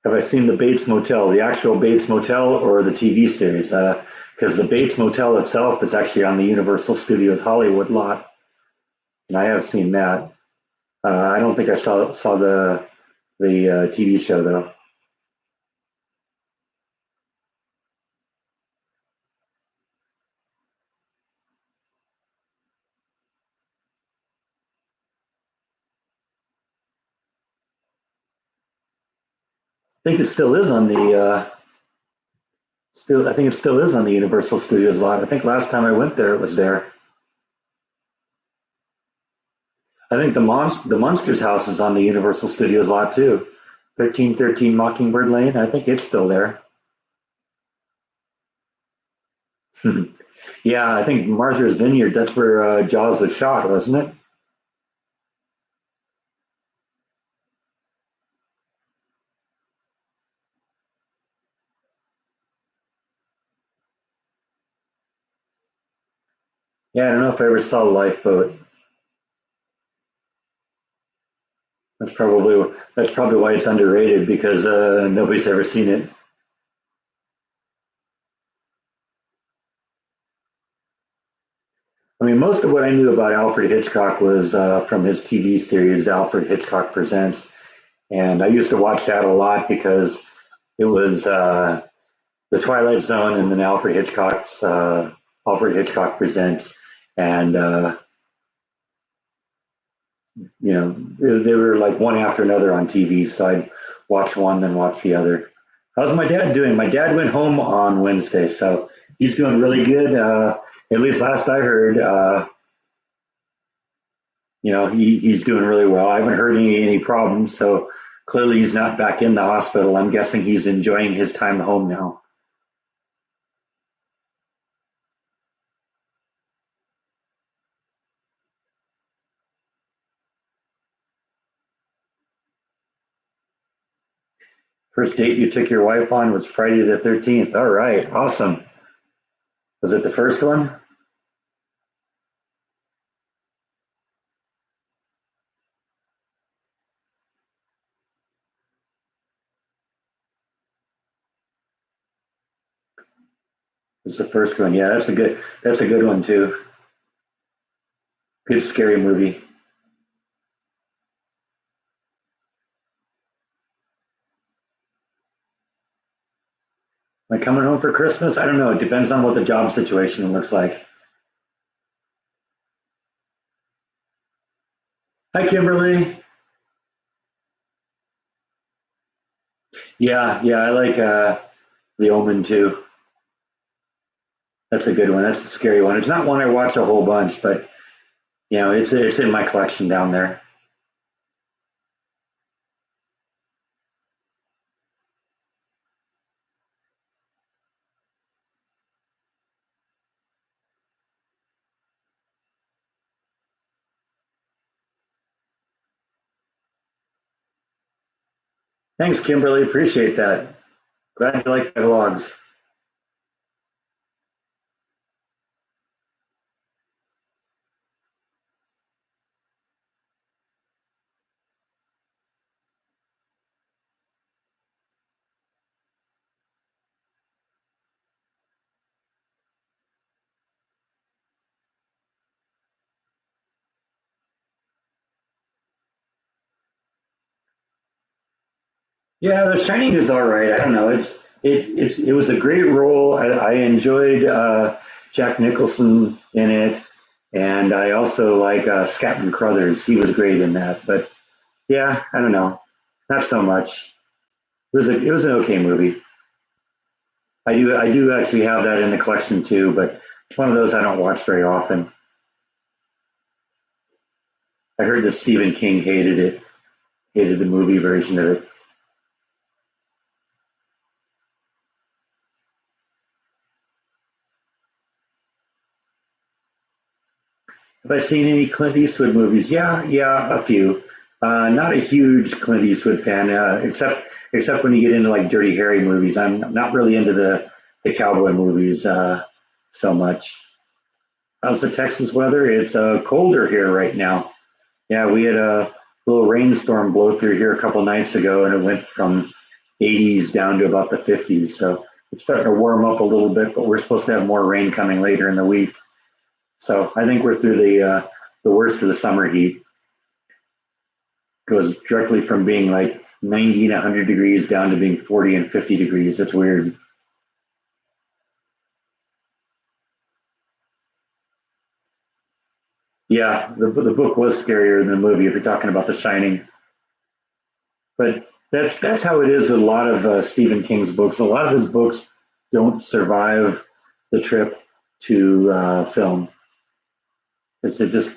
Have I seen the Bates Motel, the actual Bates Motel, or the TV series? Because the Bates Motel itself is actually on the Universal Studios Hollywood lot, and I have seen that. I don't think I saw the TV show though. I think it still is on the still. I think it still is on the Universal Studios lot. I think last time I went there, it was there. I think the Monsters house is on the Universal Studios lot too. 1313 Mockingbird Lane. I think it's still there. Yeah, I think Martha's Vineyard. That's where Jaws was shot, wasn't it? Yeah, I don't know if I ever saw Lifeboat. That's probably why it's underrated because nobody's ever seen it. I mean, most of what I knew about Alfred Hitchcock was from his TV series, Alfred Hitchcock Presents, and I used to watch that a lot because it was the Twilight Zone and then Alfred Hitchcock Presents, and They were like one after another on TV. So I'd watch one, then watch the other. How's my dad doing? My dad went home on Wednesday, so he's doing really good. At least last I heard, he's doing really well. I haven't heard any problems, so clearly he's not back in the hospital. I'm guessing he's enjoying his time home now. First date you took your wife on was Friday the 13th. All right, awesome. Was it the first one? It was the first one. Yeah, that's a good one too. Good scary movie. Am I coming home for Christmas? I don't know. It depends on what the job situation looks like. Hi, Kimberly. Yeah, yeah, I like The Omen too. That's a good one. That's a scary one. It's not one I watch a whole bunch, but it's in my collection down there. Thanks, Kimberly. Appreciate that. Glad you like my vlogs. Yeah, The Shining is all right. I don't know. It was a great role. I enjoyed Jack Nicholson in it, and I also like Scatman Crothers. He was great in that. But yeah, I don't know, not so much. It was an okay movie. I do actually have that in the collection too, but it's one of those I don't watch very often. I heard that Stephen King hated it, hated the movie version of it. Have I seen any Clint Eastwood movies? Yeah, yeah, a few. Not a huge Clint Eastwood fan, except when you get into like Dirty Harry movies. I'm not really into the cowboy movies so much. How's the Texas weather? It's colder here right now. Yeah, we had a little rainstorm blow through here a couple nights ago, and it went from 80s down to about the 50s. So it's starting to warm up a little bit, but we're supposed to have more rain coming later in the week. So I think we're through the worst of the summer heat. Goes directly from being like 90 and 100 degrees down to being 40 and 50 degrees. It's weird. Yeah, the book was scarier than the movie if you're talking about The Shining. But that's how it is with a lot of Stephen King's books. A lot of his books don't survive the trip to film. It just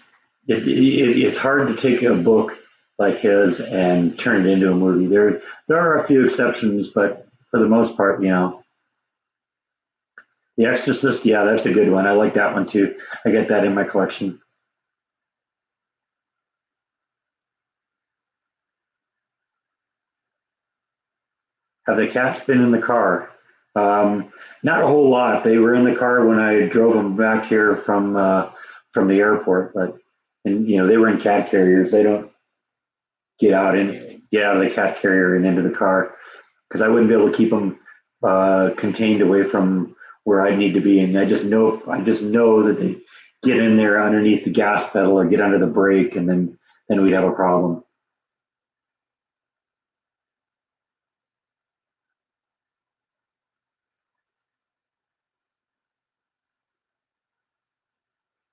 it's hard to take a book like his and turn it into a movie. There are a few exceptions, but for the most part, The Exorcist, yeah, that's a good one. I like that one too. I get that in my collection. Have the cats been in the car? Um, Not a whole lot. They were in the car when I drove them back here from the airport, but and they were in cat carriers. They don't get out of the cat carrier and into the car because I wouldn't be able to keep them contained away from where I need to be. And I just know that they get in there underneath the gas pedal or get under the brake, and then we'd have a problem.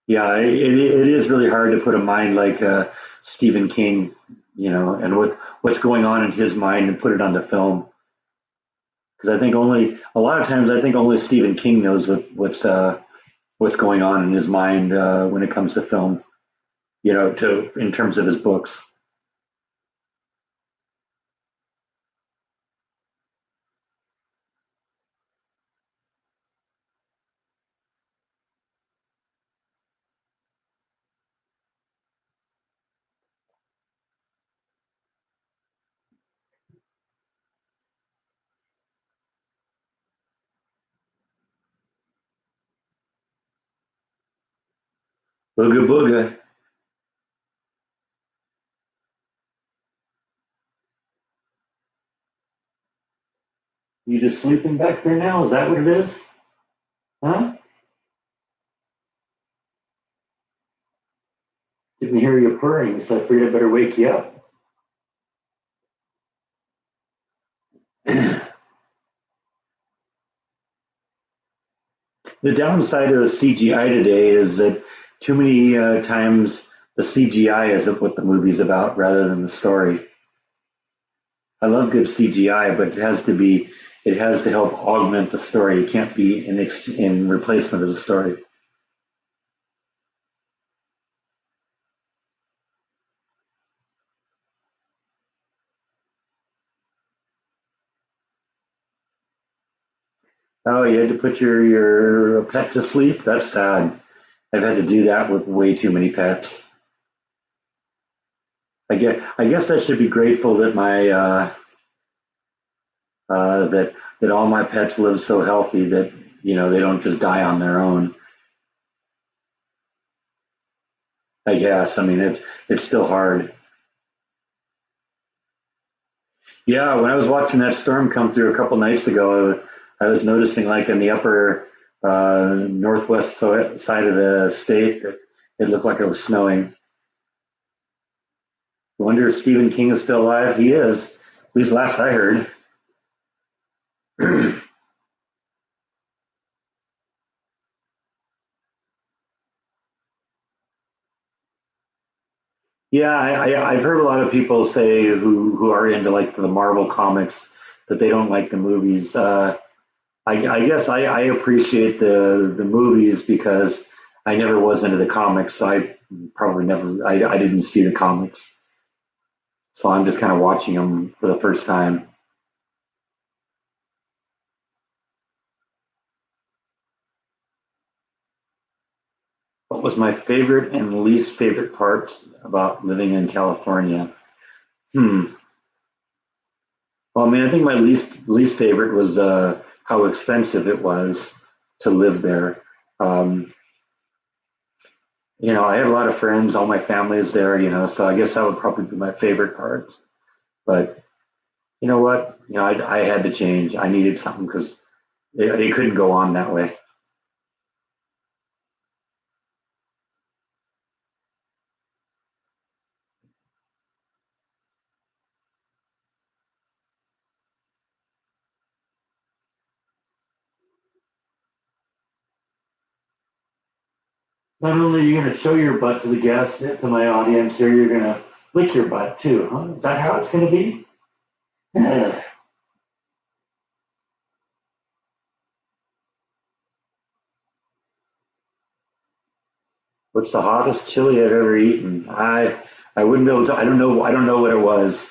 Yeah, it is really hard to put a mind like Stephen King, and what's going on in his mind and put it onto film. Because I think only a lot of times I think only Stephen King knows what's going on in his mind when it comes to film. To in terms of his books. Booga booga. You just sleeping back there now? Is that what it is? Huh? Didn't hear you purring, so I figured I better wake you up. The downside of CGI today is that too many times the CGI isn't what the movie's about rather than the story. I love good CGI, but it has to help augment the story. It can't be in replacement of the story. Oh, you had to put your pet to sleep? That's sad. I've had to do that with way too many pets. I guess I should be grateful that my that all my pets live so healthy that they don't just die on their own. I guess. I mean, it's still hard. Yeah, when I was watching that storm come through a couple nights ago, I was noticing like in the upper northwest side of the state that it looked like it was snowing. I wonder if Stephen King is still alive. He is, at least last I heard. Yeah, I've heard a lot of people say who are into like the Marvel comics that they don't like the movies. I guess I appreciate the movies because I never was into the comics. I probably never I didn't see the comics, so I'm just kind of watching them for the first time. What was my favorite and least favorite parts about living in California? Hmm. Well, I mean, I think my least favorite was how expensive it was to live there. Um, I had a lot of friends, all my family is there, so I guess that would probably be my favorite parts. But you know what? I had to change. I needed something because it couldn't go on that way. Not only are you going to show your butt to the guests, to my audience here, you're going to lick your butt too, huh? Is that how it's going to be? What's the hottest chili I've ever eaten? I wouldn't be able to. I don't know what it was.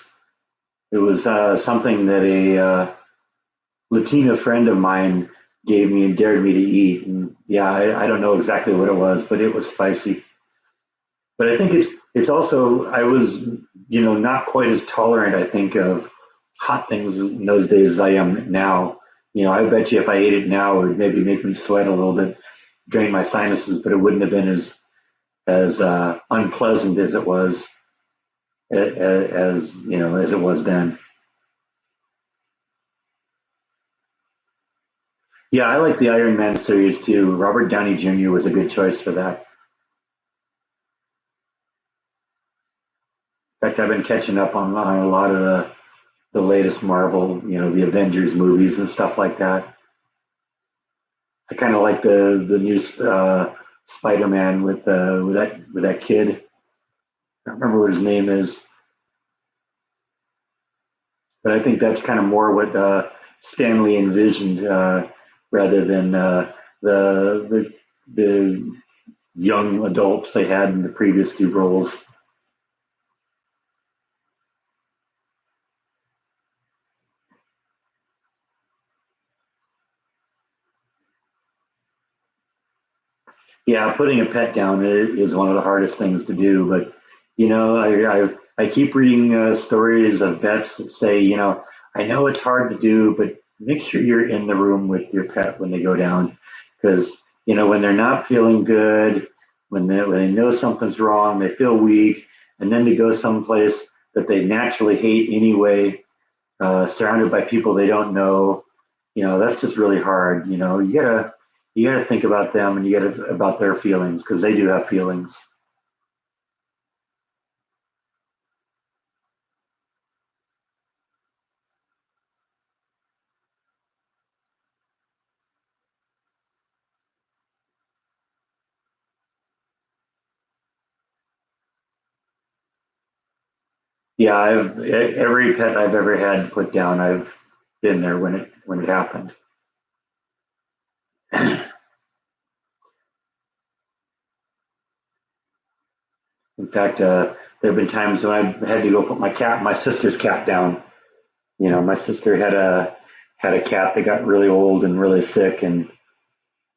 It was something that a Latina friend of mine gave me and dared me to eat. And yeah, I don't know exactly what it was, but it was spicy. But I think it's also I was not quite as tolerant. I think of hot things in those days as I am now. I bet you if I ate it now, it would maybe make me sweat a little bit, drain my sinuses, but it wouldn't have been as unpleasant as it was as it was then. Yeah, I like the Iron Man series too. Robert Downey Jr. was a good choice for that. In fact, I've been catching up on a lot of the latest Marvel, the Avengers movies and stuff like that. I kind of like the new Spider-Man with that kid. I don't remember what his name is, but I think that's kind of more what Stanley envisioned rather than the young adults they had in the previous two roles. Yeah, putting a pet down is one of the hardest things to do. But I keep reading stories of vets that say, I know it's hard to do, but make sure you're in the room with your pet when they go down, because when they're not feeling good, when they know something's wrong, they feel weak, and then to go someplace that they naturally hate anyway, surrounded by people they don't know, that's just really hard. You gotta think about them and you gotta about their feelings because they do have feelings. Yeah, every pet I've ever had put down, I've been there when it happened. In fact, there have been times when I had to go put my sister's cat down. My sister had a cat that got really old and really sick, and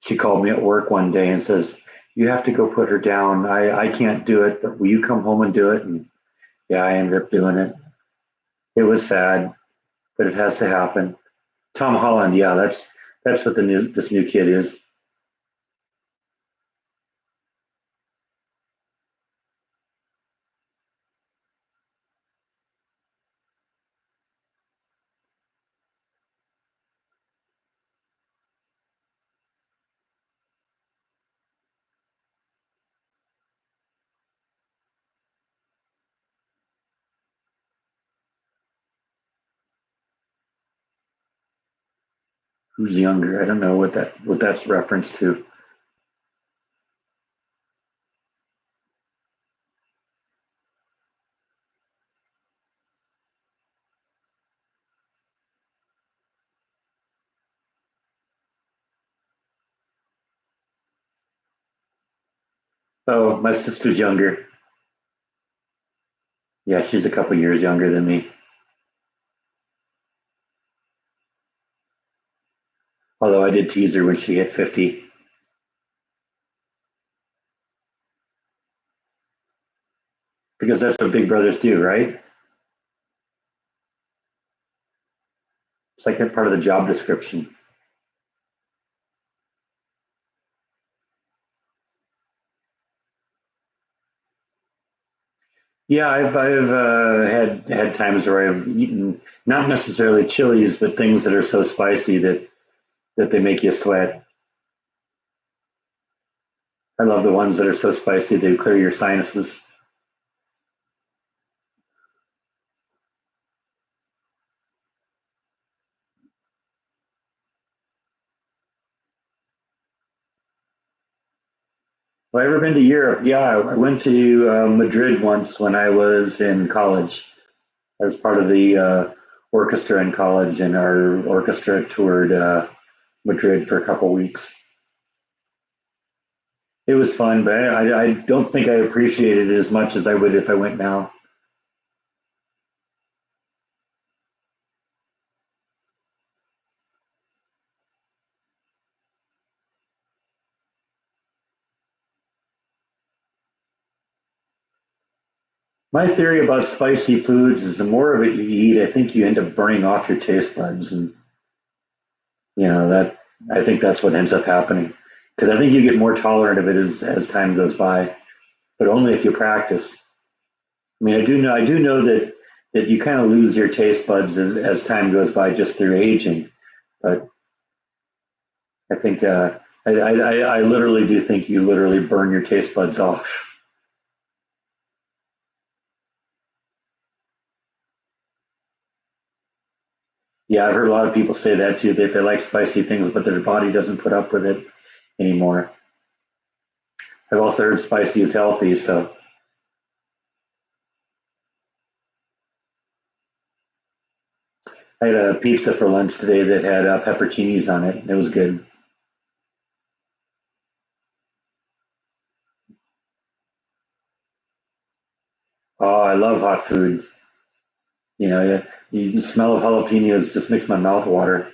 she called me at work one day and says, "You have to go put her down. I can't do it, but will you come home and do it?" And yeah, I ended up doing it. It was sad, but it has to happen. Tom Holland, yeah, that's what this new kid is. Who's younger? I don't know what that's reference to. Oh, my sister's younger. Yeah, she's a couple years younger than me. Although I did tease her when she hit 50 because that's what big brothers do, right? It's like a part of the job description. Yeah, I've had times where I've eaten not necessarily chilies, but things that are so spicy that they make you sweat. I love the ones that are so spicy they clear your sinuses. Have I ever been to Europe? Yeah, I went to Madrid once when I was in college. I was part of the orchestra in college, and our orchestra toured Madrid for a couple weeks. It was fun, but I don't think I appreciated it as much as I would if I went now. My theory about spicy foods is the more of it you eat, I think you end up burning off your taste buds, and that I think that's what ends up happening because I think you get more tolerant of it as time goes by, but only if you practice. I mean, I do know that you kind of lose your taste buds as time goes by just through aging, but I think I literally do think you literally burn your taste buds off. Yeah, I've heard a lot of people say that too, that they like spicy things, but their body doesn't put up with it anymore. I've also heard spicy is healthy, so I had a pizza for lunch today that had pepperoncinis on it. It was good. Oh, I love hot food. You know, you smell of jalapenos just makes my mouth water.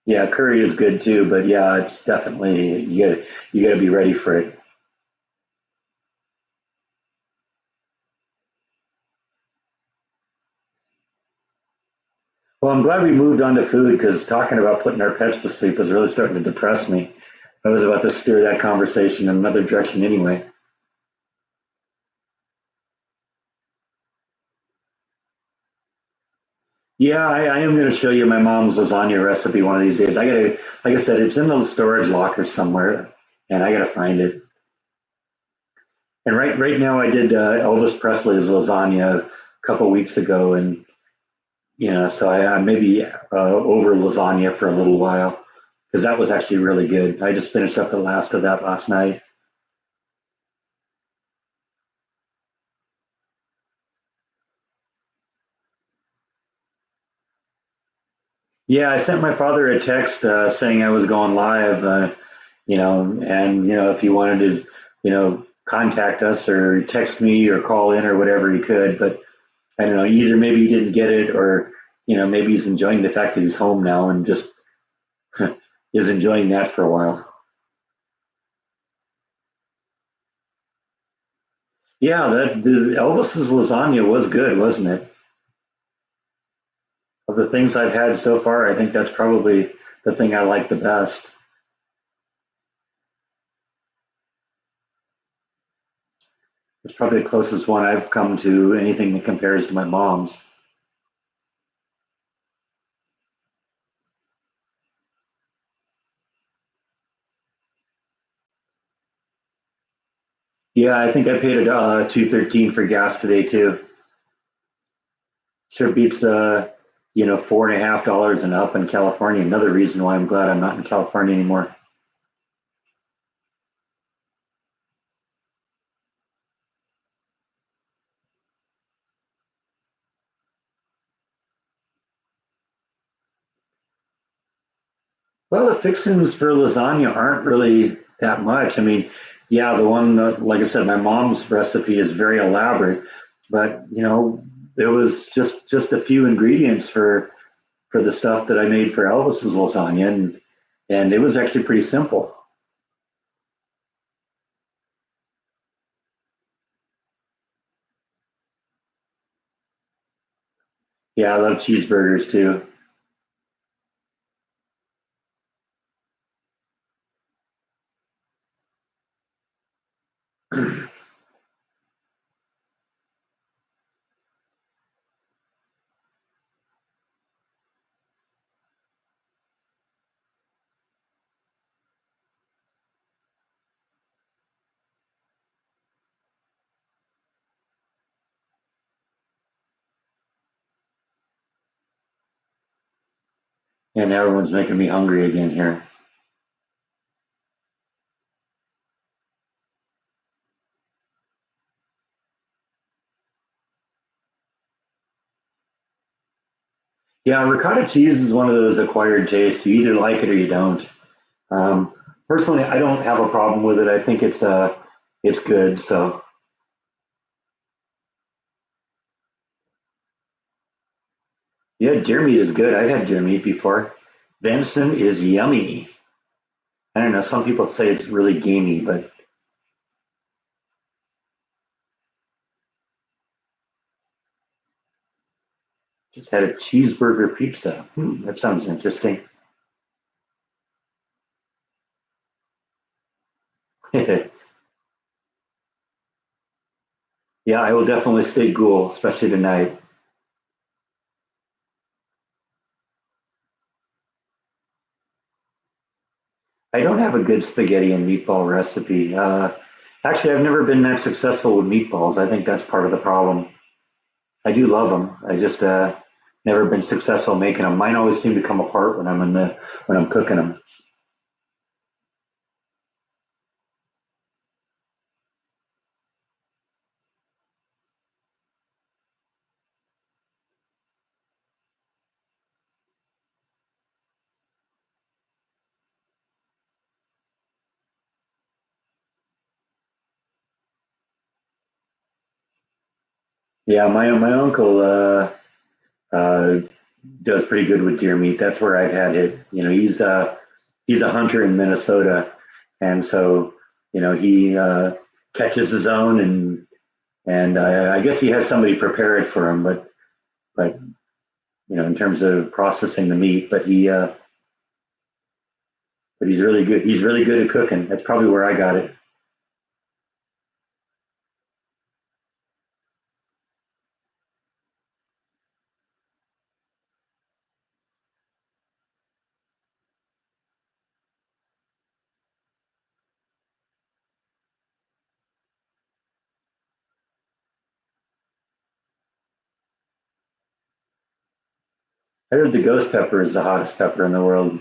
Yeah, curry is good too, but yeah, it's definitely you got to be ready for it. Well, I'm glad we moved on to food because talking about putting our pets to sleep was really starting to depress me. I was about to steer that conversation in another direction anyway. Yeah, I am going to show you my mom's lasagna recipe one of these days. I gotta, like I said, it's in the storage locker somewhere, and I gotta find it. And right now, I did Elvis Presley's lasagna a couple weeks ago, and so I maybe over lasagna for a little while because that was actually really good. I just finished up the last of that last night. Yeah, I sent my father a text saying I was going live, and if he wanted to, contact us or text me or call in or whatever he could. But I don't know, either maybe he didn't get it or maybe he's enjoying the fact that he's home now and just is enjoying that for a while. Yeah, that the Elvis's lasagna was good, wasn't it? Of the things I've had so far, I think that's probably the thing I like the best. It's probably the closest one I've come to anything that compares to my mom's. Yeah, I think I paid $2.13 for gas today too. Sure beats $4.50 and up in California. Another reason why I'm glad I'm not in California anymore. Well, the fixings for lasagna aren't really that much. I mean, yeah, the one like I said, my mom's recipe is very elaborate, but there was just a few ingredients for the stuff that I made for Elvis's lasagna, and it was actually pretty simple. Yeah, I love cheeseburgers too. And everyone's making me hungry again here. Yeah, ricotta cheese is one of those acquired tastes. You either like it or you don't. Um, Personally, I don't have a problem with it. I think it's good. So yeah, deer meat is good. I've had deer meat before. Venison is yummy. I don't know. Some people say it's really gamey, but just had a cheeseburger pizza. That sounds interesting. Yeah, I will definitely stay cool, especially tonight. I don't have a good spaghetti and meatball recipe. Actually, I've never been that successful with meatballs. I think that's part of the problem. I do love them. I just never been successful making them. Mine always seem to come apart when I'm cooking them. Yeah, my uncle uh, does pretty good with deer meat. That's where I've had it. He's a hunter in Minnesota, and so he catches his own, and I guess he has somebody prepare it for him. But in terms of processing the meat, but he's really good. He's really good at cooking. That's probably where I got it. I heard the ghost pepper is the hottest pepper in the world.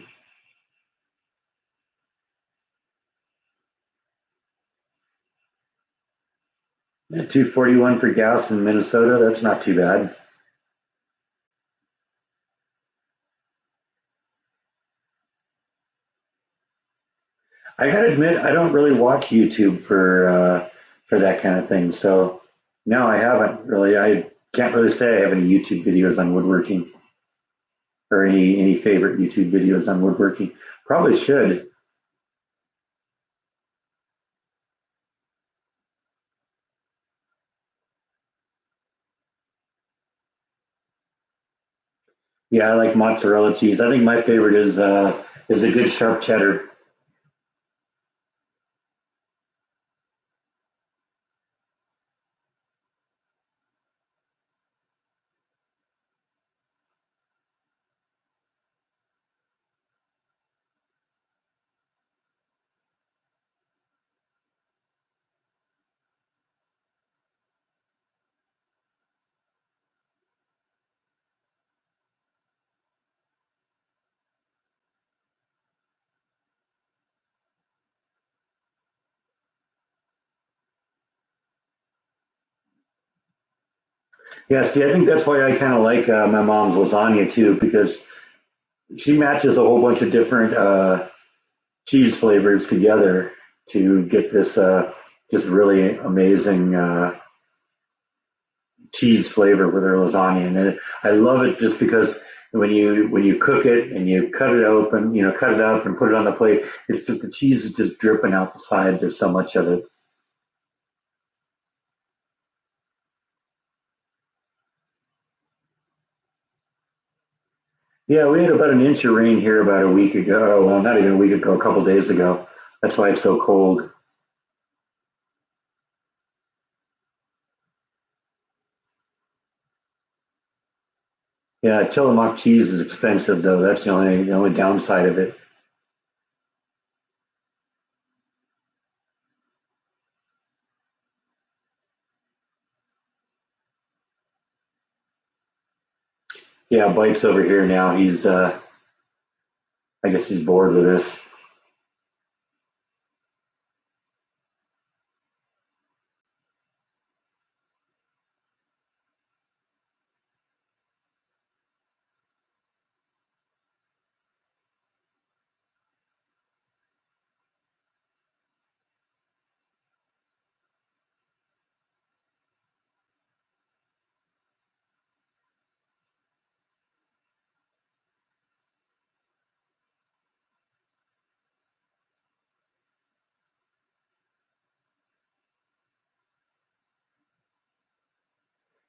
Yeah, 241 for gas in Minnesota. That's not too bad. I gotta admit, I don't really watch YouTube for that kind of thing. So no, I haven't really. I can't really say I have any YouTube videos on woodworking or any favorite YouTube videos on woodworking. Probably should. Yeah, I like mozzarella cheese. I think my favorite is a good sharp cheddar. Yeah, see, I think that's why I kind of like my mom's lasagna too, because she matches a whole bunch of different cheese flavors together to get this just really amazing cheese flavor with her lasagna. And I love it just because when you cook it and you cut it open, cut it up and put it on the plate, it's just the cheese is just dripping out the side. There's so much of it. Yeah, we had about an inch of rain here about a week ago. Well, not even a week ago, a couple days ago. That's why it's so cold. Yeah, Tillamook cheese is expensive though. That's the only downside of it. Yeah, Bike's over here now. I guess he's bored with this.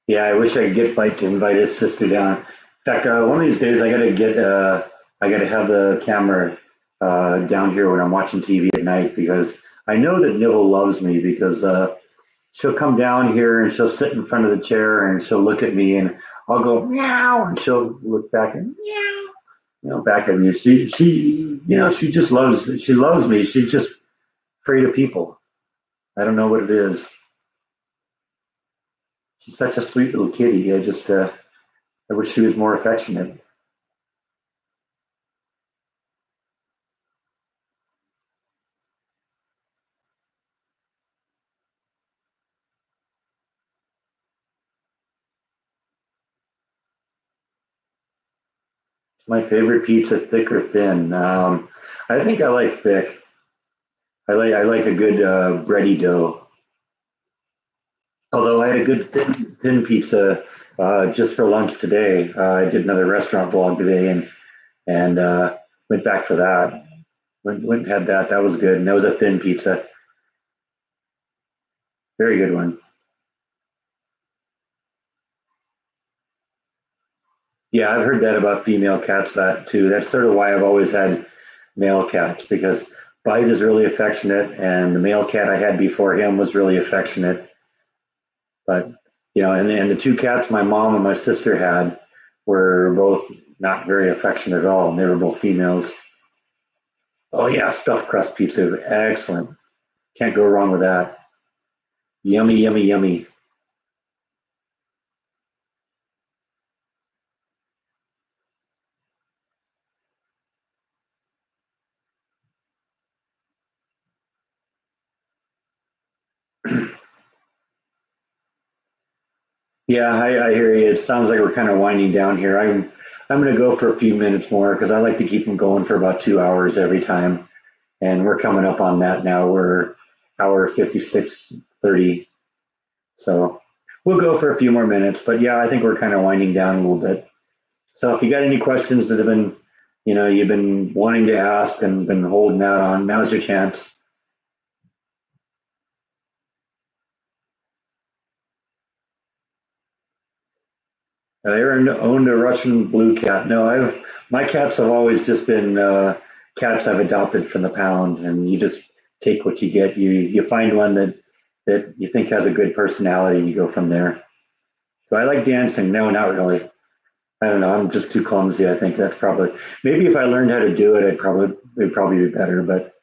Yeah, I wish I could get Bike to invite his sister down. In fact, one of these days I gotta have the camera down here when I'm watching TV at night because I know that Nibble loves me because she'll come down here and she'll sit in front of the chair and she'll look at me and I'll go meow and she'll look back and meow, back at me. She just loves me. She's just afraid of people. I don't know what it is. She's such a sweet little kitty. I wish she was more affectionate. It's my favorite pizza, thick or thin. I think I like thick. I like a good bready dough. Although I had a good thin pizza just for lunch today. I did another restaurant vlog today and went back for that. Went and had that. That was good. And that was a thin pizza. Very good one. Yeah, I've heard that about female cats that too. That's sort of why I've always had male cats because Bite is really affectionate, and the male cat I had before him was really affectionate. But and the two cats my mom and my sister had were both not very affectionate at all, and they were both females. Oh yeah, stuffed crust pizza, excellent. Can't go wrong with that. Yummy, yummy, yummy. Yeah, I hear you. It sounds like we're kind of winding down here. I'm going to go for a few minutes more because I like to keep them going for about 2 hours every time, and we're coming up on that now. We're hour 56:30, so we'll go for a few more minutes. But yeah, I think we're kind of winding down a little bit. So if you got any questions that have been, you've been wanting to ask and been holding out on, now's your chance. I ever owned a Russian blue cat? No, I've my cats have always just been cats I've adopted from the pound, and you just take what you get. You find one that you think has a good personality, and you go from there. So I like dancing. No, not really. I don't know. I'm just too clumsy. I think that's probably maybe if I learned how to do it, it'd probably be better. But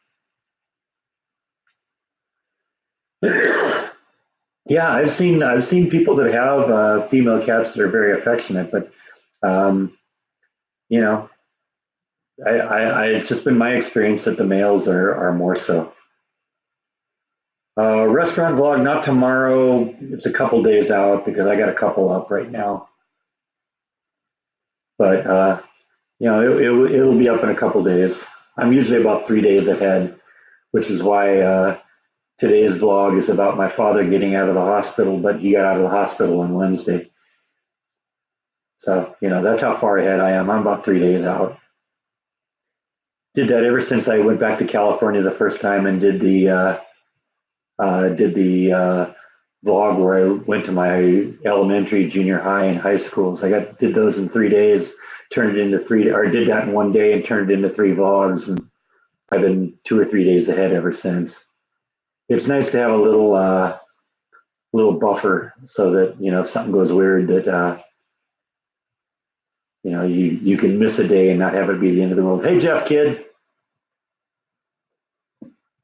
yeah, I've seen people that have female cats that are very affectionate, but um, you know, it's just been my experience that the males are more so. Restaurant vlog, not tomorrow. It's a couple days out because I got a couple up right now. But it'll be up in a couple days. I'm usually about 3 days ahead, which is why today's vlog is about my father getting out of the hospital, but he got out of the hospital on Wednesday. So that's how far ahead I am. I'm about 3 days out. Did that ever since I went back to California the first time and did the vlog where I went to my elementary, junior high, and high schools. Did those in 3 days, turned it into three, or did that in one day and turned it into three vlogs, and I've been 2 or 3 days ahead ever since. It's nice to have a little buffer so that if something goes weird that you can miss a day and not have it be the end of the world. Hey Jeff, kid,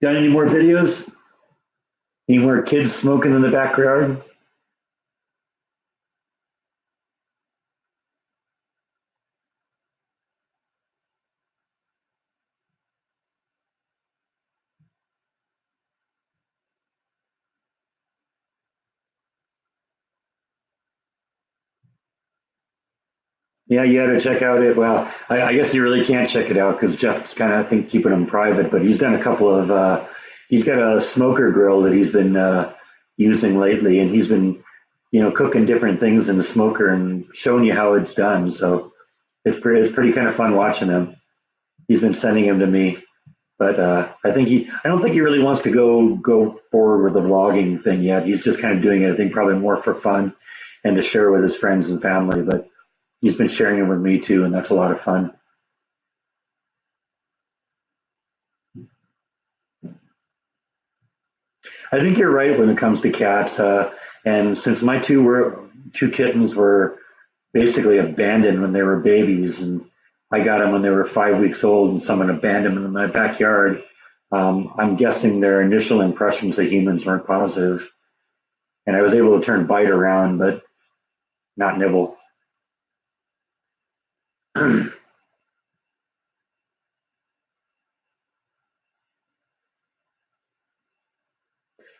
got any more videos? Any more kids smoking in the backyard? Yeah, you got to check out it. Well, I guess you really can't check it out because Jeff's kind of, I think, keeping them private. But he's done a couple of. He's got a smoker grill that he's been using lately, and he's been, cooking different things in the smoker and showing you how it's done. So it's pretty kind of fun watching him. He's been sending him to me, but I don't think he really wants to go forward with the vlogging thing yet. He's just kind of doing it. I think probably more for fun and to share with his friends and family. But he's been sharing it with me too, and that's a lot of fun. I think you're right when it comes to cats, and since my two kittens were basically abandoned when they were babies, and I got them when they were 5 weeks old, and someone abandoned them in my backyard. I'm guessing their initial impressions of humans weren't positive, and I was able to turn Bite around, but not Nibble.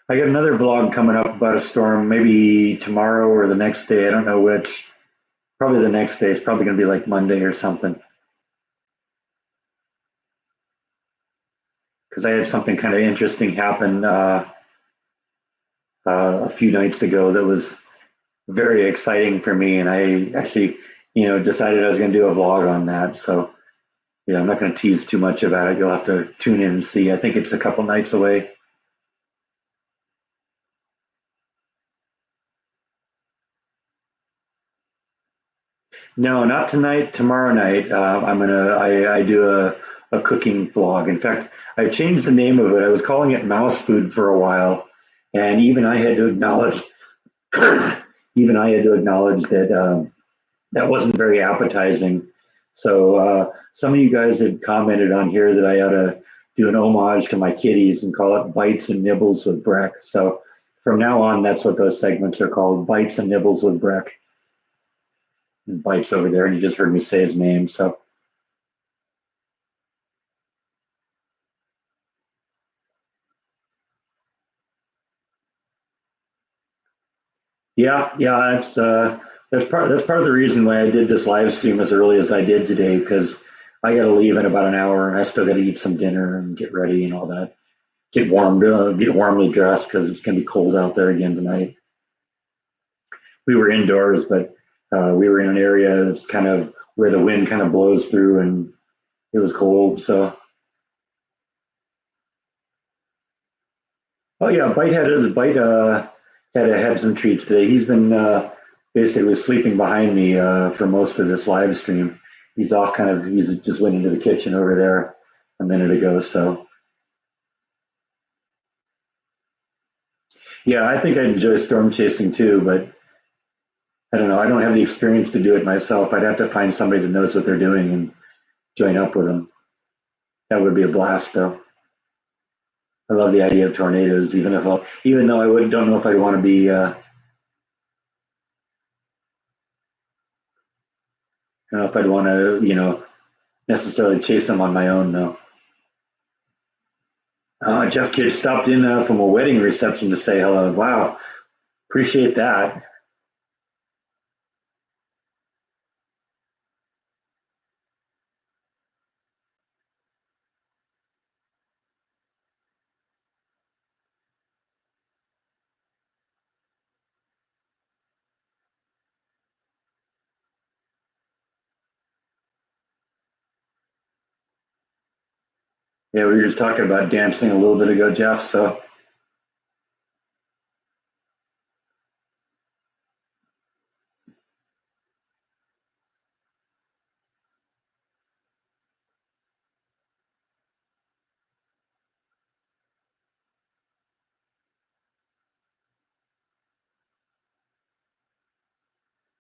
I got another vlog coming up about a storm, maybe tomorrow or the next day. I don't know which. Probably the next day. It's probably going to be like Monday or something. Because I had something kind of interesting happen a few nights ago that was very exciting for me, and I actually, decided I was going to do a vlog on that. So, yeah, I'm not going to tease too much about it. You'll have to tune in and see. I think it's a couple nights away. No, not tonight. Tomorrow night, I do a cooking vlog. In fact, I changed the name of it. I was calling it Mouse Food for a while, and even I had to acknowledge, even I had to acknowledge that that wasn't very appetizing. So some of you guys had commented on here that I ought to do an homage to my kitties and call it Bites and Nibbles with Breck. So from now on, that's what those segments are called: Bites and Nibbles with Breck. And Bites over there, and you just heard me say his name. So yeah, yeah, that's part of the reason why I did this live stream as early as I did today, because I got to leave in about an hour, and I still got to eat some dinner and get ready and all that. Get warmly dressed because it's going to be cold out there again tonight. We were indoors, but we were in an area that's kind of where the wind kind of blows through, and it was cold. So, oh yeah, Bite had some treats today. He's been basically sleeping behind me for most of this live stream. He's just went into the kitchen over there a minute ago. So yeah, I think I'd enjoy storm chasing too, but I don't know. I don't have the experience to do it myself. I'd have to find somebody that knows what they're doing and join up with them. That would be a blast, though. I love the idea of tornadoes, even though don't know if I'd want to be, I don't know if I'd want to, necessarily chase them on my own, though. Jeff Kidd stopped in from a wedding reception to say hello. Wow, appreciate that. Yeah, we were just talking about dancing a little bit ago, Jeff. So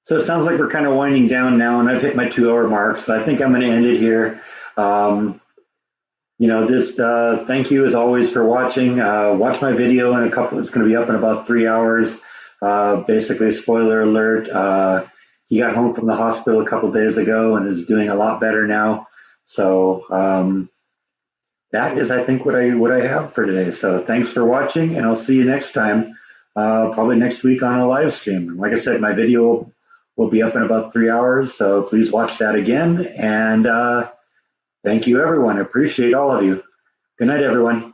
it sounds like we're kind of winding down now, and I've hit my 2 hour mark. So I think I'm going to end it here. Um, just thank you as always for watching. Watch my video in a couple. It's going to be up in about 3 hours. Basically, spoiler alert. He got home from the hospital a couple days ago and is doing a lot better now. So that is, I think, what I have for today. So thanks for watching, and I'll see you next time. Probably next week on a live stream. Like I said, my video will be up in about 3 hours. So please watch that again. And thank you, everyone. I appreciate all of you. Good night, everyone.